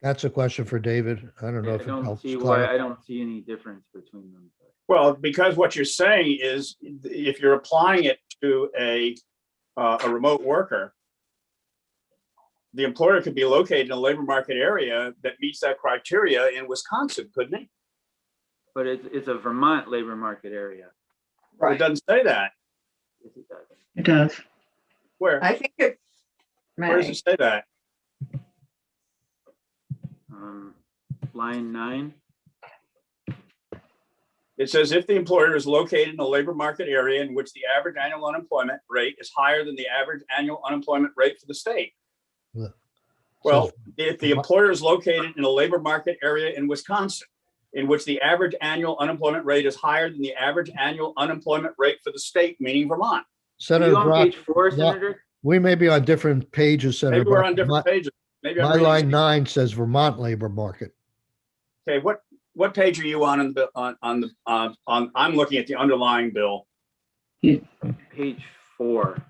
That's a question for David. I don't know I if it don't helps see why, clarify. I don't see any difference between them. Well, because what you're saying is if you're applying it to a remote worker, the employer could be located in a labor market area that meets that criteria in Wisconsin, couldn't he? But it's a Vermont labor market area. Well, it doesn't say that. Yes, it does. It does. Where? I think it Where does may. it say that? Line 9. It says if the employer is located in a labor market area in which the average annual unemployment rate is higher than the average annual unemployment rate for the state. Yeah. Well, Says- if the employer is located in a labor market area in Wisconsin, in which the average annual unemployment rate is higher than the average annual unemployment rate for the state, meaning Vermont. Are Senator you on Brock, page 4, no. Senator? we may be on different pages, Senator. Maybe we're Brock. on different pages. Maybe I'm My reading. line 9 says Vermont labor market. Okay, what page are you on I'm looking at the underlying bill. Page 4.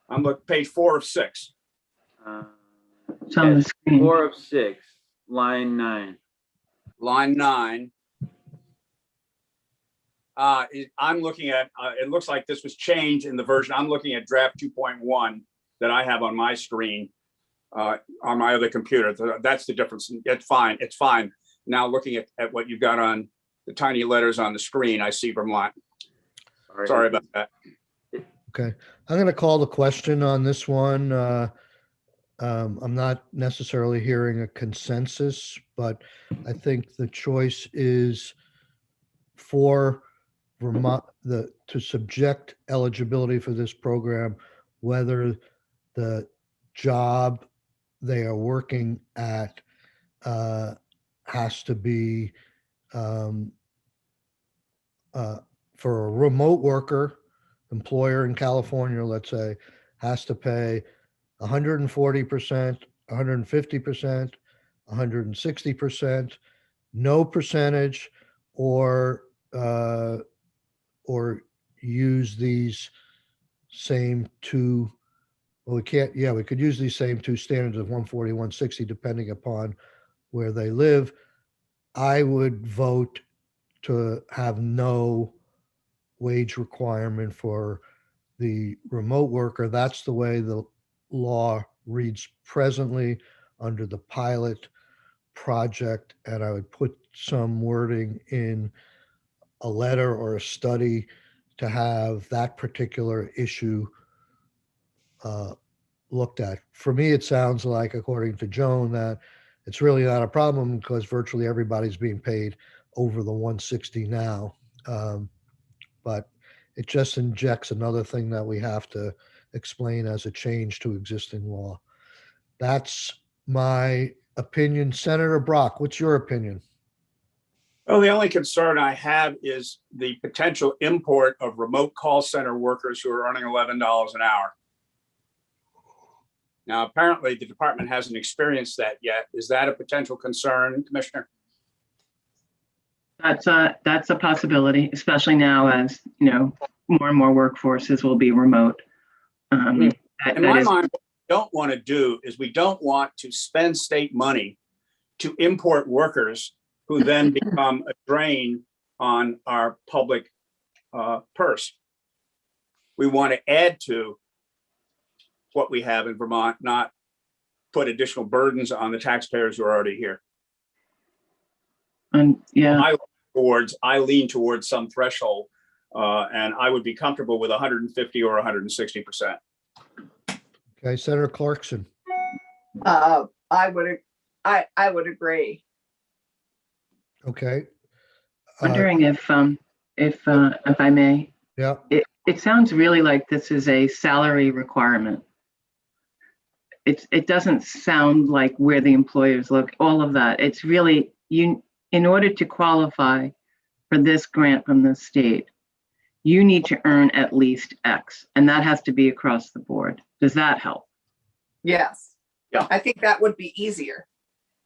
I'm looking page 4 of 6. It's on the Yes, screen. 4 of 6, line 9. Line 9. I'm looking at, it looks like this was changed in the version. I'm looking at draft 2.1 that I have on my screen on my other computer. That's the difference. It's fine. It's fine. Now looking at what you've got on the tiny letters on the screen, I see Vermont. Sorry about that. Okay, I'm going to call the question on this one. I'm not necessarily hearing a consensus, but I think the choice is for Vermont to subject eligibility for this program, whether the job they are working at has to be, for a remote worker, employer in California, let's say, has to pay 140%, 150%, 160%, no percentage, or or use these same two. Well, we can't, yeah, we could use these same two standards of 140, 160, depending upon where they live. I would vote to have no wage requirement for the remote worker. That's the way the law reads presently under the pilot project. And I would put some wording in a letter or a study to have that particular issue looked at. For me, it sounds like, according to Joan, that it's really not a problem because virtually everybody's being paid over the 160 now. But it just injects another thing that we have to explain as a change to existing law. That's my opinion. Senator Brock, what's your opinion? Well, the only concern I have is the potential import of remote call center workers who are earning $11 an hour. Now, apparently the department hasn't experienced that yet. Is that a potential concern, Commissioner? That's a possibility, especially now as, more and more workforces will be remote. In my mind, what we don't want to do is we don't want to spend state money to import workers who then become a drain on our public purse. We want to add to what we have in Vermont, not put additional burdens on the taxpayers who are already here. Yeah. I lean towards some threshold, and I would be comfortable with 150 or 160%. Okay, Senator Clarkson. I would agree. Okay. Wondering if I may. Yeah. It sounds really like this is a salary requirement. It doesn't sound like where the employers look, all of that. It's really, in order to qualify for this grant from the state, you need to earn at least X, and that has to be across the board. Does that help? Yes. Yeah. I think that would be easier.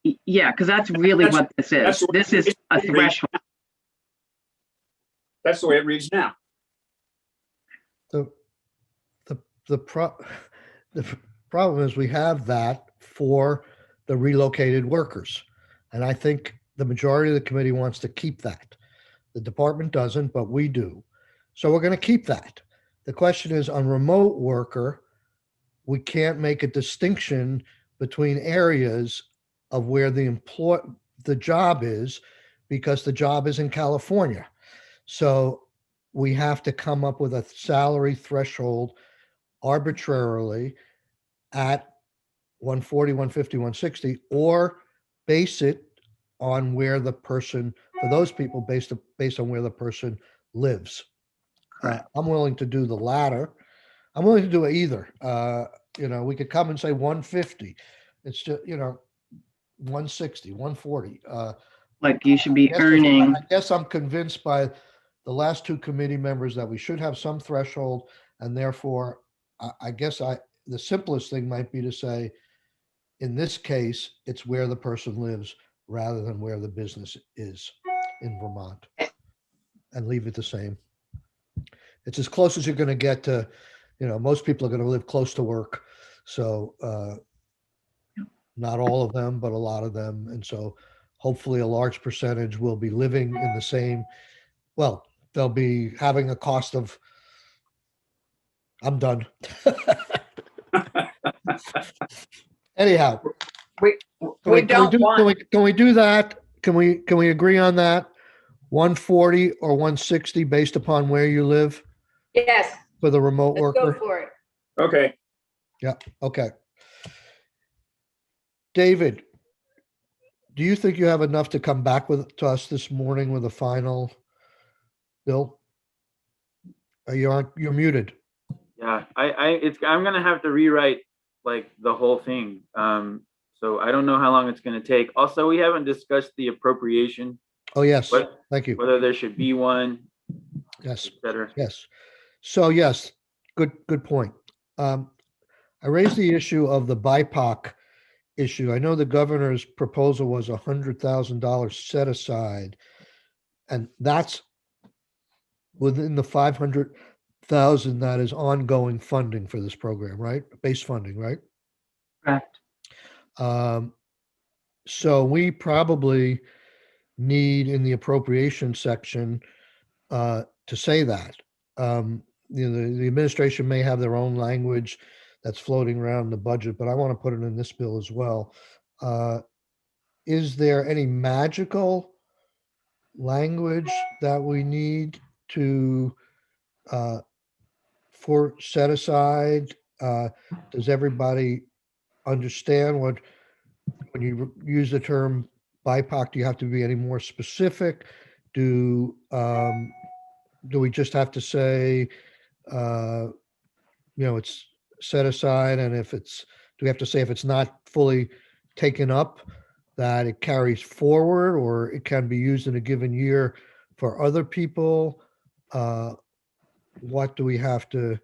Yeah, because that's really what this is. This is a threshold. That's the way it reads now. The problem is we have that for the relocated workers. And I think the majority of the committee wants to keep that. The department doesn't, but we do. So we're going to keep that. The question is, on remote worker, we can't make a distinction between areas of where the job is, because the job is in California. So we have to come up with a salary threshold arbitrarily at 140, 150, 160, or base it on where the person, for those people, based on where the person lives. I'm willing to do the latter. I'm willing to do either. We could come and say 150. It's just, 160, 140. Like you should be earning. I guess I'm convinced by the last two committee members that we should have some threshold, and therefore, I guess the simplest thing might be to say, in this case, it's where the person lives rather than where the business is in Vermont, and leave it the same. It's as close as you're going to get to, most people are going to live close to work. So not all of them, but a lot of them. And so hopefully a large percentage will be living in the same, well, they'll be having a cost of, I'm done. Anyhow, can we do that? Can we agree on that? 140 or 160 based upon where you live Yes, for the remote let's go worker? for it. Okay. Yeah. Okay. David, do you think you have enough to come back to us this morning with a final bill? You're muted. Yeah, I'm gonna have to rewrite like the whole thing. So I don't know how long it's going to take. Also, we haven't discussed the appropriation, Oh, yes, What- thank you. whether there should be one, Yes, et cetera. yes. So yes, good point. I raised the issue of the BIPOC issue. I know the governor's proposal was $100,000 set aside, and that's within the 500,000 that is ongoing funding for this program, right? Base funding, right? Correct. So we probably need in the appropriation section to say that. The administration may have their own language that's floating around the budget, but I want to put it in this bill as well. Is there any magical language that we need to for set aside? Does everybody understand when you use the term BIPOC, do you have to be any more specific? Do we just have to say, it's set aside, and do we have to say if it's not fully taken up, that it carries forward, or it can be used in a given year for other people? What do we have to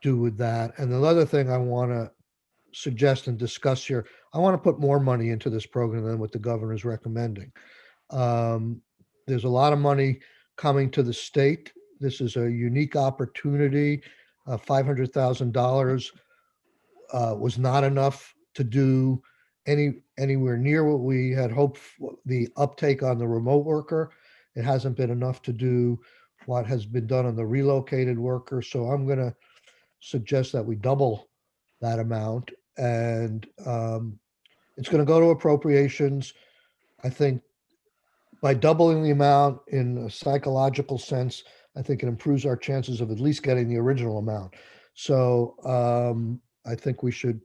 do with that? And the other thing I want to suggest and discuss here, I want to put more money into this program than what the governor is recommending. There's a lot of money coming to the state. This is a unique opportunity. $500,000 was not enough to do anywhere near what we had hoped for, the uptake on the remote worker. It hasn't been enough to do what has been done on the relocated worker. So I'm going to suggest that we double that amount, and it's going to go to appropriations. I think by doubling the amount in a psychological sense, I think it improves our chances of at least getting the original amount. So I think we should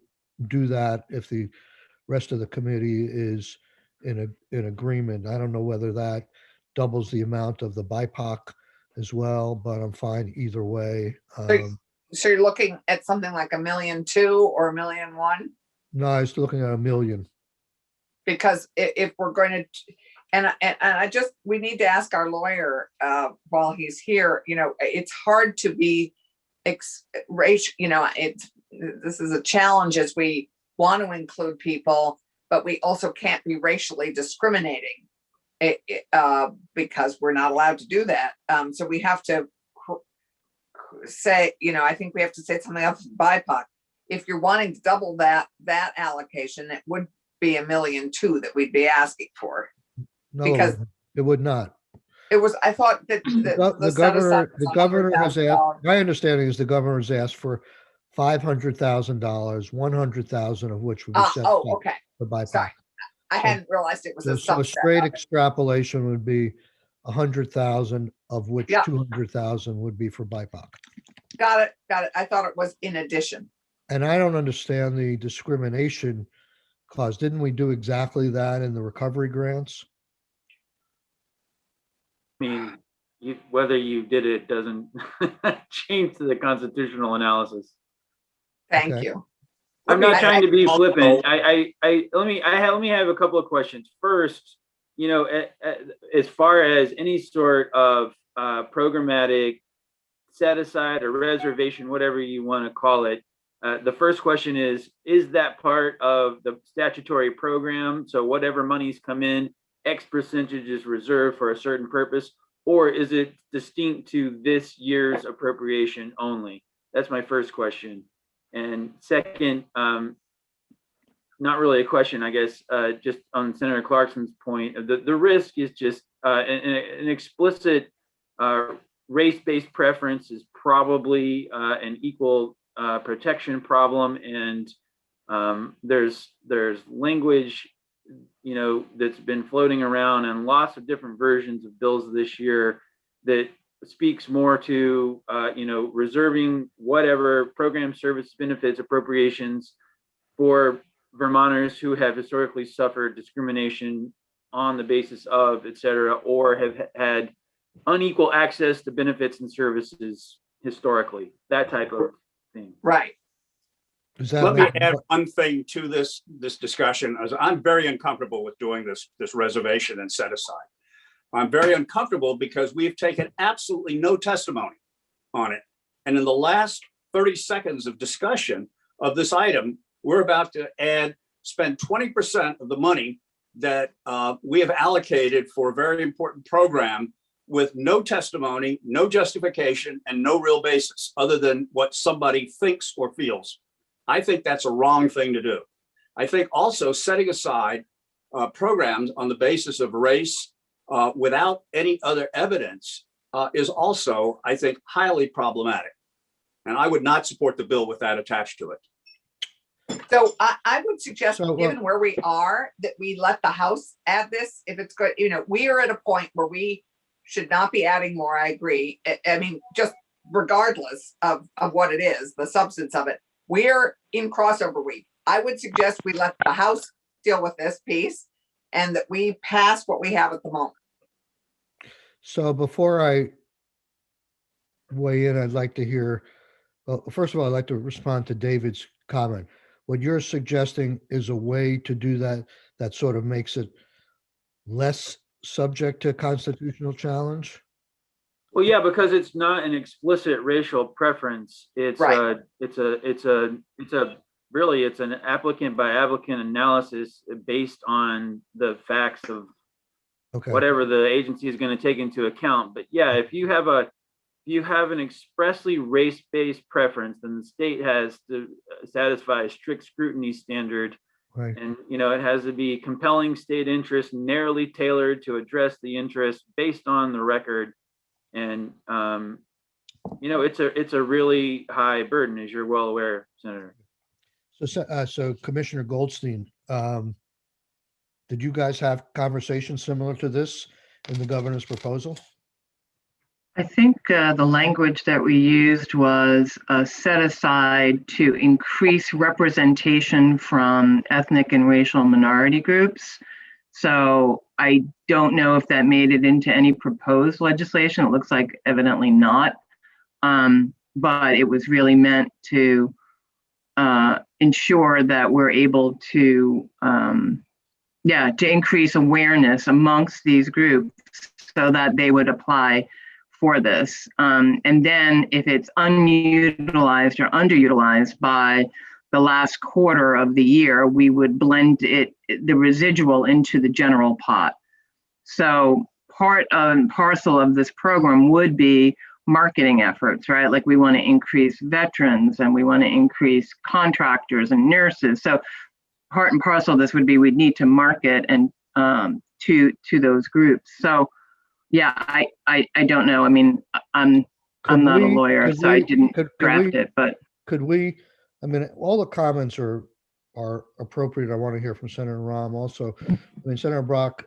do that if the rest of the committee is in agreement. I don't know whether that doubles the amount of the BIPOC as well, but I'm fine either way. So you're looking at something like 1.2 million or 1.1 million? No, I was looking at 1 million. Because if we're going to, and we need to ask our lawyer while he's here, it's hard to be this is a challenge as we want to include people, but we also can't be racially discriminating because we're not allowed to do that. So we have to say, I think we have to say something else BIPOC. If you're wanting to double that allocation, it would be 1.2 million that we'd be asking for. No, Because it would not. it was, I thought that The governor has asked, my understanding is the governor has asked for $500,000, 100,000 of which would be set aside okay. for BIPOC. Sorry, I hadn't realized it was a So a subset. straight extrapolation would be 100,000, of which Yeah. 200,000 would be for BIPOC. Got it. I thought it was in addition. And I don't understand the discrimination clause. Didn't we do exactly that in the recovery grants? I mean, whether you did it doesn't change the constitutional analysis. Thank Okay. you. I'm not trying to be I- flippant. Let me have a couple of questions. First, as far as any sort of programmatic set aside or reservation, whatever you want to call it, the first question is that part of the statutory program? So whatever monies come in, X percentage is reserved for a certain purpose, or is it distinct to this year's appropriation only? That's my first question. And second, not really a question, I guess, just on Senator Clarkson's point, the risk is just an explicit race-based preference is probably an equal protection problem, and there's language that's been floating around and lots of different versions of bills this year that speaks more to reserving whatever program, service, benefits, appropriations for Vermonters who have historically suffered discrimination on the basis of, et cetera, or have had unequal access to benefits and services historically, that type of thing. Right. Does that Let me make, add one thing to this discussion, as I'm very uncomfortable with doing this reservation and set aside. I'm very uncomfortable because we've taken absolutely no testimony on it. And in the last 30 seconds of discussion of this item, we're about to spend 20% of the money that we have allocated for a very important program with no testimony, no justification, and no real basis other than what somebody thinks or feels. I think that's a wrong thing to do. I think also setting aside programs on the basis of race without any other evidence is also, I think, highly problematic. And I would not support the bill with that attached to it. So I would suggest, So, given where we are, that we let the House add this. If it's good, we are at a point where we should not be adding more. I agree. I mean, just regardless of what it is, the substance of it, we're in crossover week. I would suggest we let the House deal with this piece and that we pass what we have at the moment. so before I weigh in, I'd like to hear, well, first of all, I'd like to respond to David's comment. What you're suggesting is a way to do that that sort of makes it less subject to constitutional challenge? Well, yeah, because it's not an explicit racial preference. It's Right. Really, it's an applicant by applicant analysis based on the facts of Okay. whatever the agency is going to take into account. But yeah, if you have an expressly race-based preference, then the state has to satisfy a strict scrutiny standard. Right. And, it has to be compelling state interest, narrowly tailored to address the interest based on the record. And, it's a really high burden, as you're well aware, Senator. So Commissioner Goldstein, did you guys have conversations similar to this in the governor's proposal? I think the language that we used was set aside to increase representation from ethnic and racial minority groups. So I don't know if that made it into any proposed legislation. It looks like evidently not. But it was really meant to ensure that we're able to, to increase awareness amongst these groups so that they would apply for this. And then if it's unutilized or underutilized by the last quarter of the year, we would blend the residual into the general pot. So part and parcel of this program would be marketing efforts, right? Like we want to increase veterans and we want to increase contractors and nurses. So part and parcel of this would be we'd need to market and to those groups. So yeah, I don't know. I mean, I'm not a lawyer, so I didn't draft it, but could we, I mean, all the comments are appropriate. I want to hear from Senator Rahm also. I mean, Senator Brock,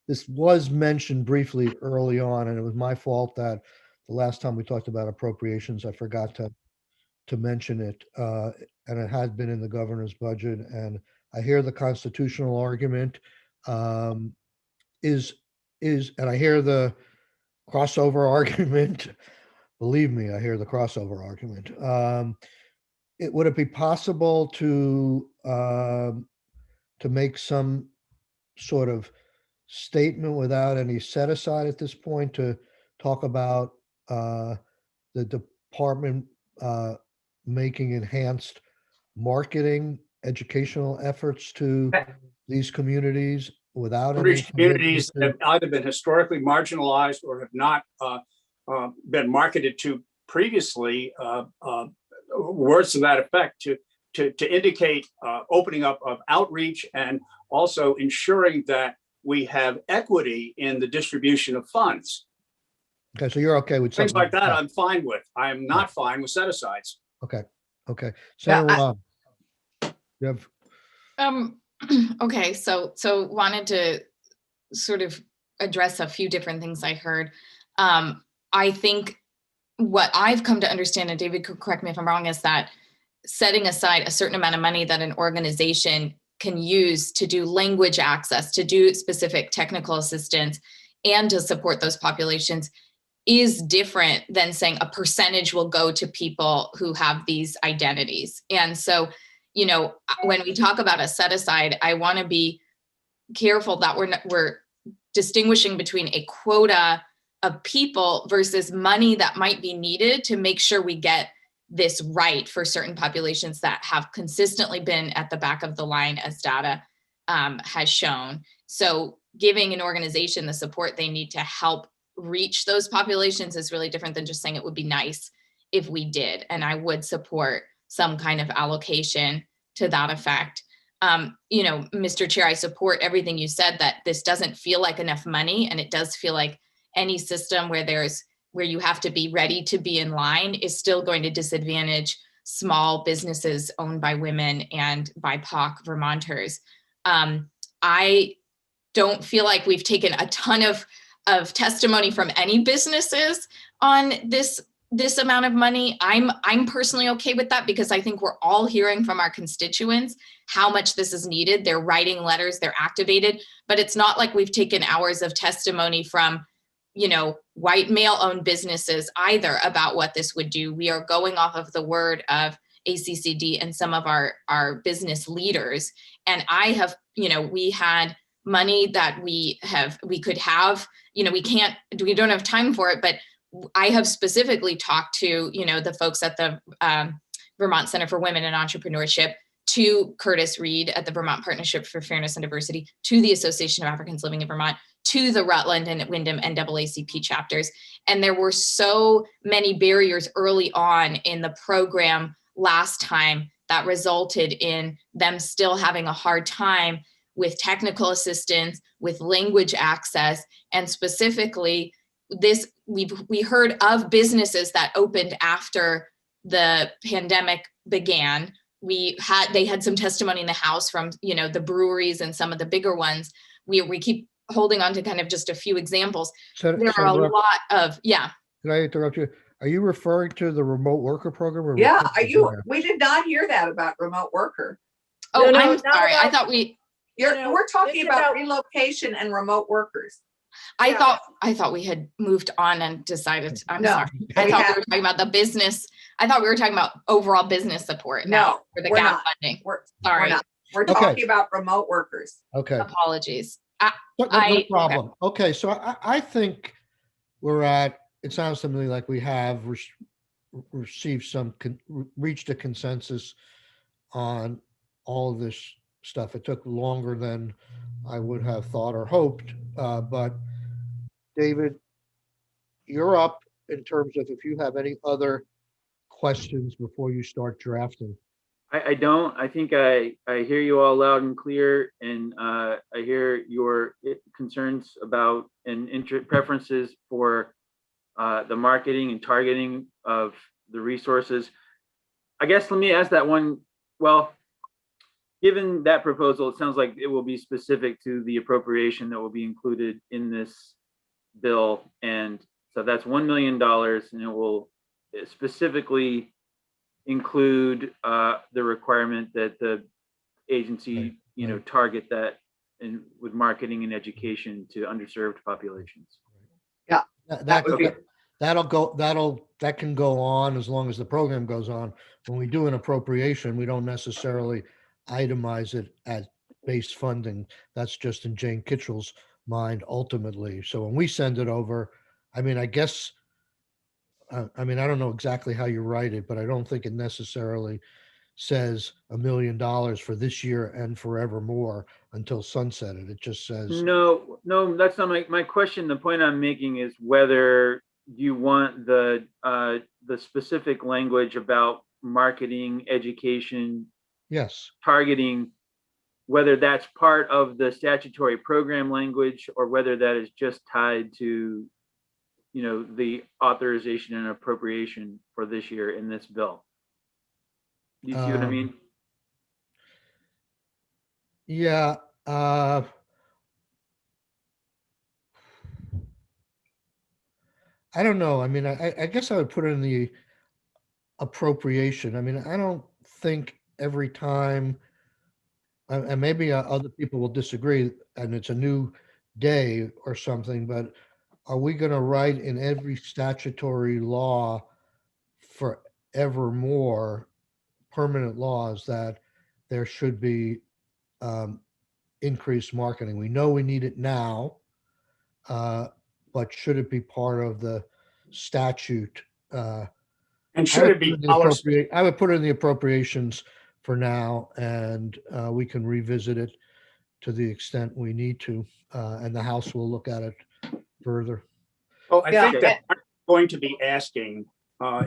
this was mentioned briefly early on, and it was my fault that the last time we talked about appropriations, I forgot to mention it. And it had been in the governor's budget, and I hear the constitutional argument and I hear the crossover argument. Believe me, I hear the crossover argument. Would it be possible to make some sort of statement without any set aside at this point to talk about the department making enhanced marketing, educational efforts to these communities without any communities have either been historically marginalized or have not been marketed to previously, words to that effect to indicate opening up of outreach and also ensuring that we have equity in the distribution of funds. Okay, so you're okay with Things something like that, I'm fine with. I am not fine with set-asides. Okay. Senator Rahm, you have. Okay, so wanted to sort of address a few different things I heard. I think what I've come to understand, and David could correct me if I'm wrong, is that setting aside a certain amount of money that an organization can use to do language access, to do specific technical assistance, and to support those populations is different than saying a percentage will go to people who have these identities. And so, you know, when we talk about a set aside, I want to be careful that we're distinguishing between a quota of people versus money that might be needed to make sure we get this right for certain populations that have consistently been at the back of the line as data has shown. So giving an organization the support they need to help reach those populations is really different than just saying it would be nice if we did. And I would support some kind of allocation to that effect. You know, Mr. Chair, I support everything you said, that this doesn't feel like enough money, and it does feel like any system where you have to be ready to be in line is still going to disadvantage small businesses owned by women and BIPOC Vermonters. I don't feel like we've taken a ton of testimony from any businesses on this amount of money. I'm personally okay with that because I think we're all hearing from our constituents how much this is needed. They're writing letters, they're activated, but it's not like we've taken hours of testimony from, you know, white male-owned businesses either about what this would do. We are going off of the word of ACCD and some of our business leaders. And I have, you know, we had money that we could have, you know, we don't have time for it, but I have specifically talked to, you know, the folks at the Vermont Center for Women in Entrepreneurship, to Curtis Reed at the Vermont Partnership for Fairness and Diversity, to the Association of Africans Living in Vermont, to the Rutland and Windham NAACP chapters. And there were so many barriers early on in the program last time that resulted in them still having a hard time with technical assistance, with language access, and specifically this, we heard of businesses that opened after the pandemic began. They had some testimony in the House from, you know, the breweries and some of the bigger ones. We keep holding on to kind of just a few examples. There are a lot of, yeah. Can I interrupt you? Are you referring to the remote worker program? Or Yeah, we did not hear that about remote worker. Oh, No, I'm not sorry. I about- thought We're talking it's about about- relocation and remote workers. I thought we had moved on and decided. I'm No, sorry. I we thought we haven't. were talking about the business. I thought we were talking about overall business support. No, now for the we're gap not. funding. We're Sorry. not. We're Okay. talking about remote workers. Okay. Apologies. No I- problem. Okay, so I think it sounds to me like we have received reached a consensus on all of this stuff. It took longer than I would have thought or hoped, but David, you're up in terms of if you have any other questions before you start drafting. I don't. I think I hear you all loud and clear, and I hear your concerns about and preferences for the marketing and targeting of the resources. I guess let me ask that one. Well, given that proposal, it sounds like it will be specific to the appropriation that will be included in this bill, and so that's $1 million, and it will specifically include the requirement that the agency, target that and with marketing and education to underserved populations. Yeah, That Okay. can go on as long as the program goes on. When we do an appropriation, we don't necessarily itemize it as base funding. That's just in Jane Kitchell's mind ultimately. So when we send it over, I mean, I guess, I don't know exactly how you write it, but I don't think it necessarily says $1 million for this year and forevermore until sunset. It just says. No, that's not my question. The point I'm making is whether you want the specific language about marketing, education, Yes. targeting, whether that's part of the statutory program language or whether that is just tied to, the authorization and appropriation for this year in this bill. Do you see what I mean? Yeah. I don't know. I mean, I guess I would put it in the appropriation. I mean, I don't think every time, and maybe other people will disagree, and it's a new day or something, but are we going to write in every statutory law forevermore, permanent laws, that there should be increased marketing? We know we need it now, but should it be part of the statute? And should it be policy? I would put it in the appropriations for now, and we can revisit it to the extent we need to, and the House will look at it further. Well, I Yeah. think that we're going to be asking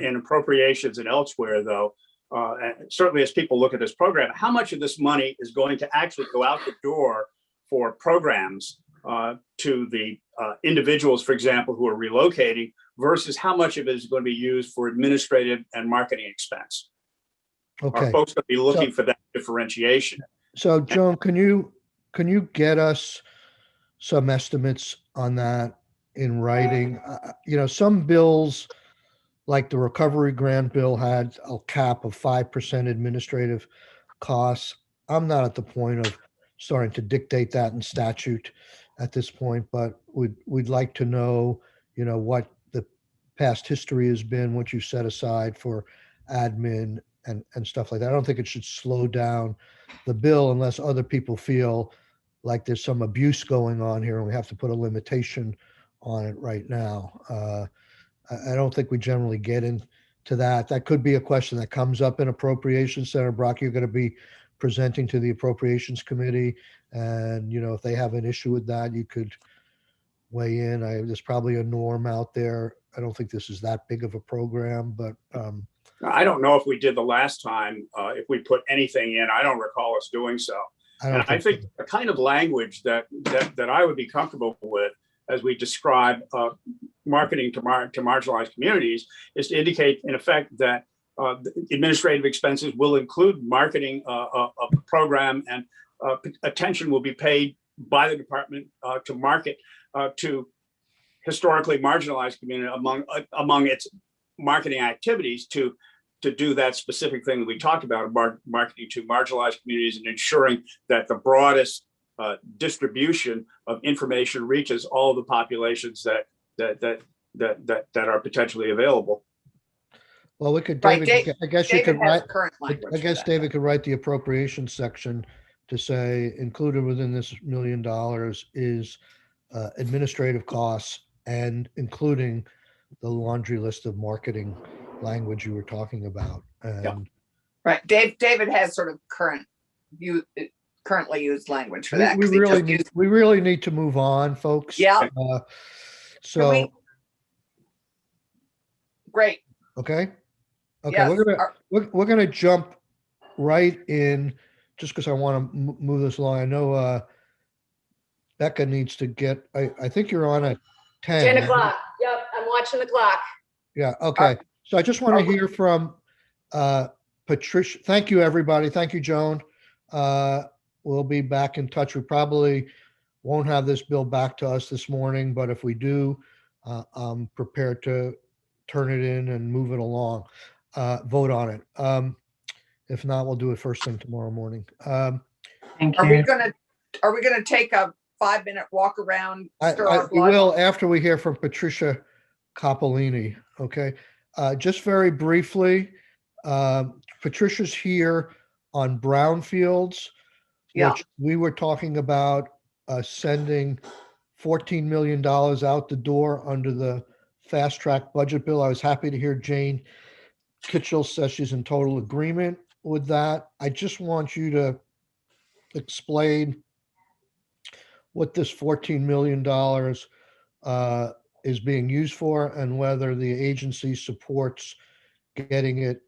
in appropriations and elsewhere, though, and certainly as people look at this program, how much of this money is going to actually go out the door for programs to the individuals, for example, who are relocating, versus how much of it is going to be used for administrative and marketing expense? Okay. Are folks going to be looking for that differentiation? So, Joan, can you get us some estimates on that in writing? Some bills, like the recovery grant bill, had a cap of 5% administrative costs. I'm not at the point of starting to dictate that in statute at this point, but we'd like to know, what the past history has been, what you set aside for admin and stuff like that. I don't think it should slow down the bill unless other people feel like there's some abuse going on here and we have to put a limitation on it right now. I don't think we generally get into that. That could be a question that comes up in appropriations. Senator Brock, you're going to be presenting to the Appropriations Committee, and if they have an issue with that, you could weigh in. There's probably a norm out there. I don't think this is that big of a program, but I don't know if we did the last time, if we put anything in. I don't recall us doing so. I think the kind of language that I would be comfortable with as we describe marketing to marginalized communities is to indicate, in effect, that administrative expenses will include marketing of the program, and attention will be paid by the department to market to historically marginalized community among its marketing activities to do that specific thing that we talked about, marketing to marginalized communities and ensuring that the broadest distribution of information reaches all the populations that are potentially available. Well, we could, Right, David, I guess you could write, current language I for guess that. David could write the appropriations section to say included within this $1 million is administrative costs, and including the laundry list of marketing language you were talking about. And Right, David has sort of currently used language for that. we 'cause he really just used- we really need to move on, folks. Yeah. So, Great. okay. Yes. We're gonna jump right in, just because I want to move this along. I know Becca needs to get. I think you're on at 10. 10 o'clock. Yep, I'm watching the clock. Yeah. Okay. So I just want to hear from Patricia. Thank you, everybody. Thank you, Joan. We'll be back in touch. We probably won't have this bill back to us this morning, but if we do, I'm prepared to turn it in and move it along, vote on it. If not, we'll do it first thing tomorrow morning. Thank Are we you. gonna take a 5-minute walk around? Stir our We blood? will after we hear from Patricia Coppolini. Okay. Just very briefly, Patricia's here on brownfields, Yeah. which we were talking about sending $14 million out the door under the fast track budget bill. I was happy to hear Jane Kitchell says she's in total agreement with that. I just want you to explain what this $14 million is being used for, and whether the agency supports getting it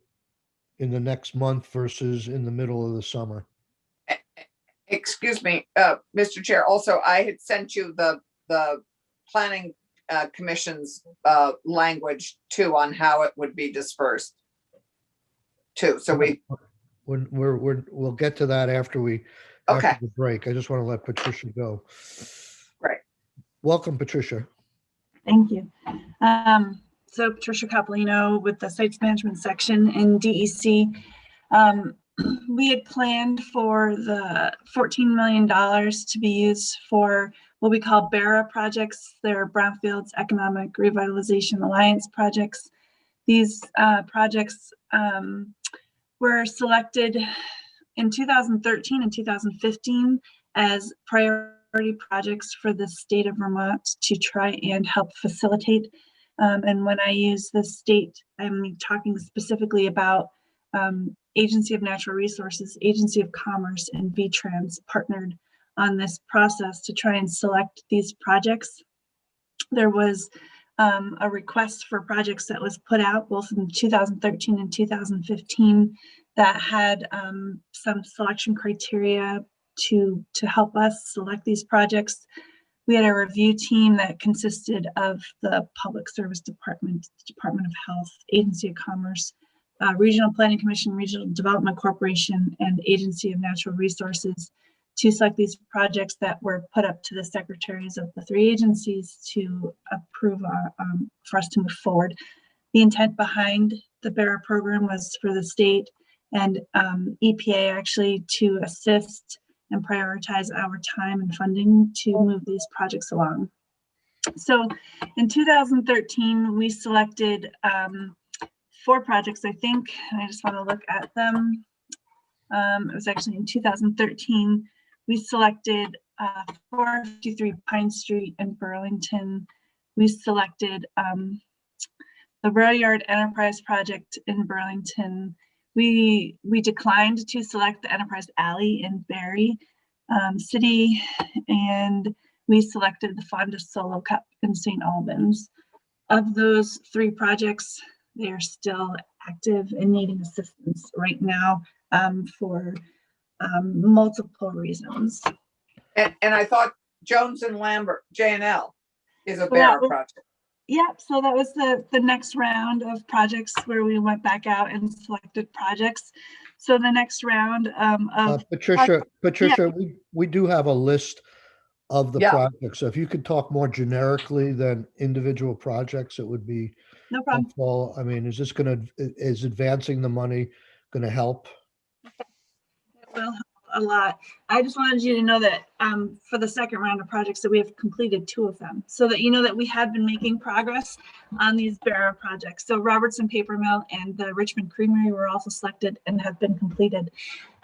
in the next month versus in the middle of the summer. Excuse me, Mr. Chair. Also, I had sent you the planning commission's language too on how it would be dispersed too. So We'll get to that after Okay. the break. I just want to let Patricia go. Right. Welcome, Patricia. Thank you. So Patricia Coppolino with the Sites Management section in DEC. We had planned for the $14 million to be used for what we call BERA projects. They're Brownfields Economic Revitalization Alliance projects. These projects were selected in 2013 and 2015 as priority projects for the state of Vermont to try and help facilitate. And when I use the state, I'm talking specifically about Agency of Natural Resources, Agency of Commerce, and VTrans partnered on this process to try and select these projects. There was a request for projects that was put out both in 2013 and 2015 that had some selection criteria to help us select these projects. We had a review team that consisted of the Public Service Department, Department of Health, Agency of Commerce, Regional Planning Commission, Regional Development Corporation, and Agency of Natural Resources to select these projects that were put up to the secretaries of the three agencies to approve for us to move forward. The intent behind the BERA program was for the state and EPA actually to assist and prioritize our time and funding to move these projects along. So in 2013, we selected 4 projects, I think, and I just want to look at them. It was actually in 2013, we selected 453 Pine Street in Burlington. We selected the Rail Yard Enterprise Project in Burlington. We declined to select the Enterprise Alley in Barrie City, and we selected the Fonda Solo Cup in St. Albans. Of those 3 projects, they are still active and needing assistance right now for multiple reasons. And I thought Jones and Lambert, J&L, is a BERA project. Yep, so that was the next round of projects where we went back out and selected projects. So the next round of Patricia, we do have a list of the projects. So if you could talk more generically than individual projects, it would be no problem. helpful. I mean, is advancing the money gonna help? It will help a lot. I just wanted you to know that for the second round of projects that we have completed 2 of them, so that you know that we have been making progress on these BERA projects. So Robertson Paper Mill and the Richmond Creamery were also selected and have been completed.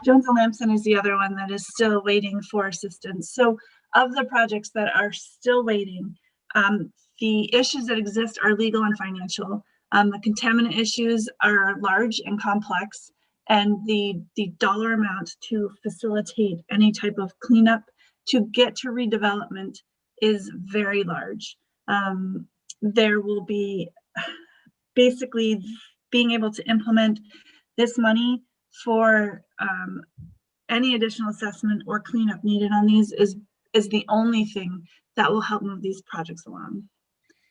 Jones and Lamson is the other one that is still waiting for assistance. So of the projects that are still waiting, the issues that exist are legal and financial. The contaminant issues are large and complex, and the dollar amount to facilitate any type of cleanup to get to redevelopment is very large. There will be basically being able to implement this money for any additional assessment or cleanup needed on these is the only thing that will help move these projects along.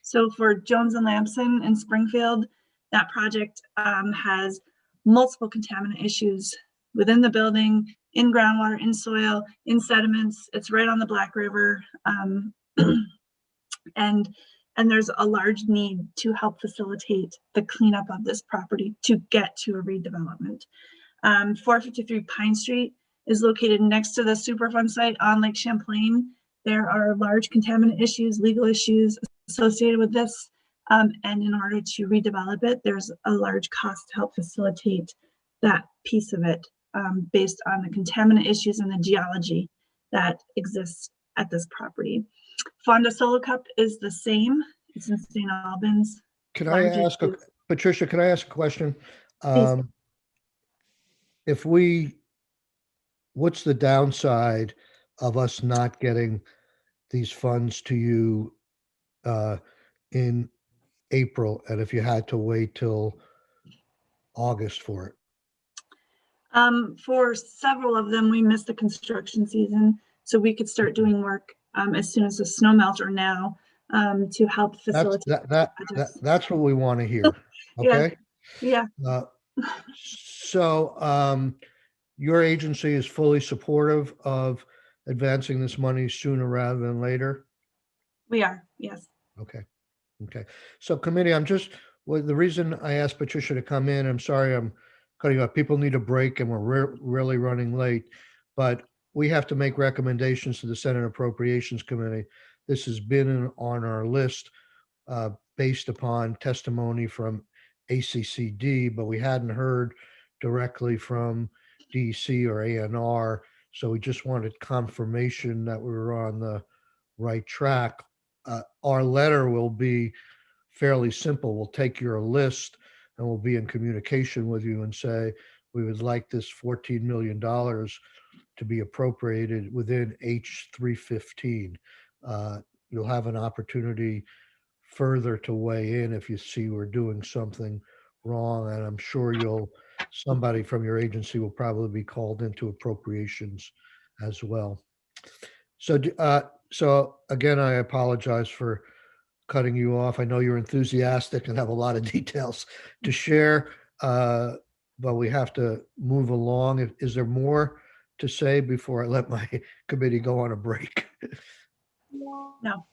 So for Jones and Lamson in Springfield, that project has multiple contaminant issues within the building, in groundwater, in soil, in sediments. It's right on the Black River. And there's a large need to help facilitate the cleanup of this property to get to a redevelopment. 453 Pine Street is located next to the Superfund site on Lake Champlain. There are large contaminant issues, legal issues associated with this. And in order to redevelop it, there's a large cost to help facilitate that piece of it based on the contaminant issues and the geology that exists at this property. Fonda Solo Cup is the same. It's in St. Albans. Can I ask, Patricia, can I ask a question? What's the downside of us not getting these funds to you in April, and if you had to wait till August for it? For several of them, we missed the construction season, so we could start doing work as soon as the snow melts or now to help facilitate. That's what we want to hear. Okay. Yeah. So your agency is fully supportive of advancing this money sooner rather than later? We are, yes. Okay. So committee, the reason I asked Patricia to come in, I'm sorry I'm cutting you off. People need a break and we're really running late. But we have to make recommendations to the Senate Appropriations Committee. This has been on our list based upon testimony from ACCD, but we hadn't heard directly from DEC or ANR. So we just wanted confirmation that we were on the right track. Our letter will be fairly simple. We'll take your list and we'll be in communication with you and say, we would like this $14 million to be appropriated within H315. You'll have an opportunity further to weigh in if you see we're doing something wrong. And I'm sure somebody from your agency will probably be called into appropriations as well. So again, I apologize for cutting you off. I know you're enthusiastic and have a lot of details to share, but we have to move along. Is there more to say before I let my committee go on a break? No.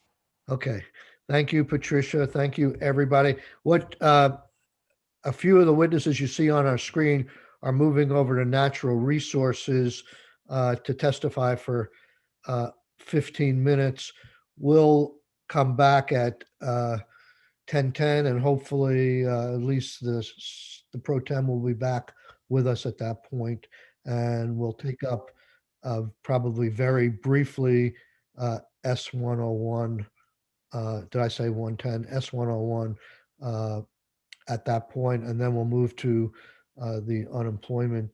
Okay. Thank you, Patricia. Thank you, everybody. A few of the witnesses you see on our screen are moving over to natural resources to testify for 15 minutes. We'll come back at 10:10, and hopefully at least the pro tem will be back with us at that point, and we'll take up probably very briefly S101. Did I say 110? S101 at that point, and then we'll move to the unemployment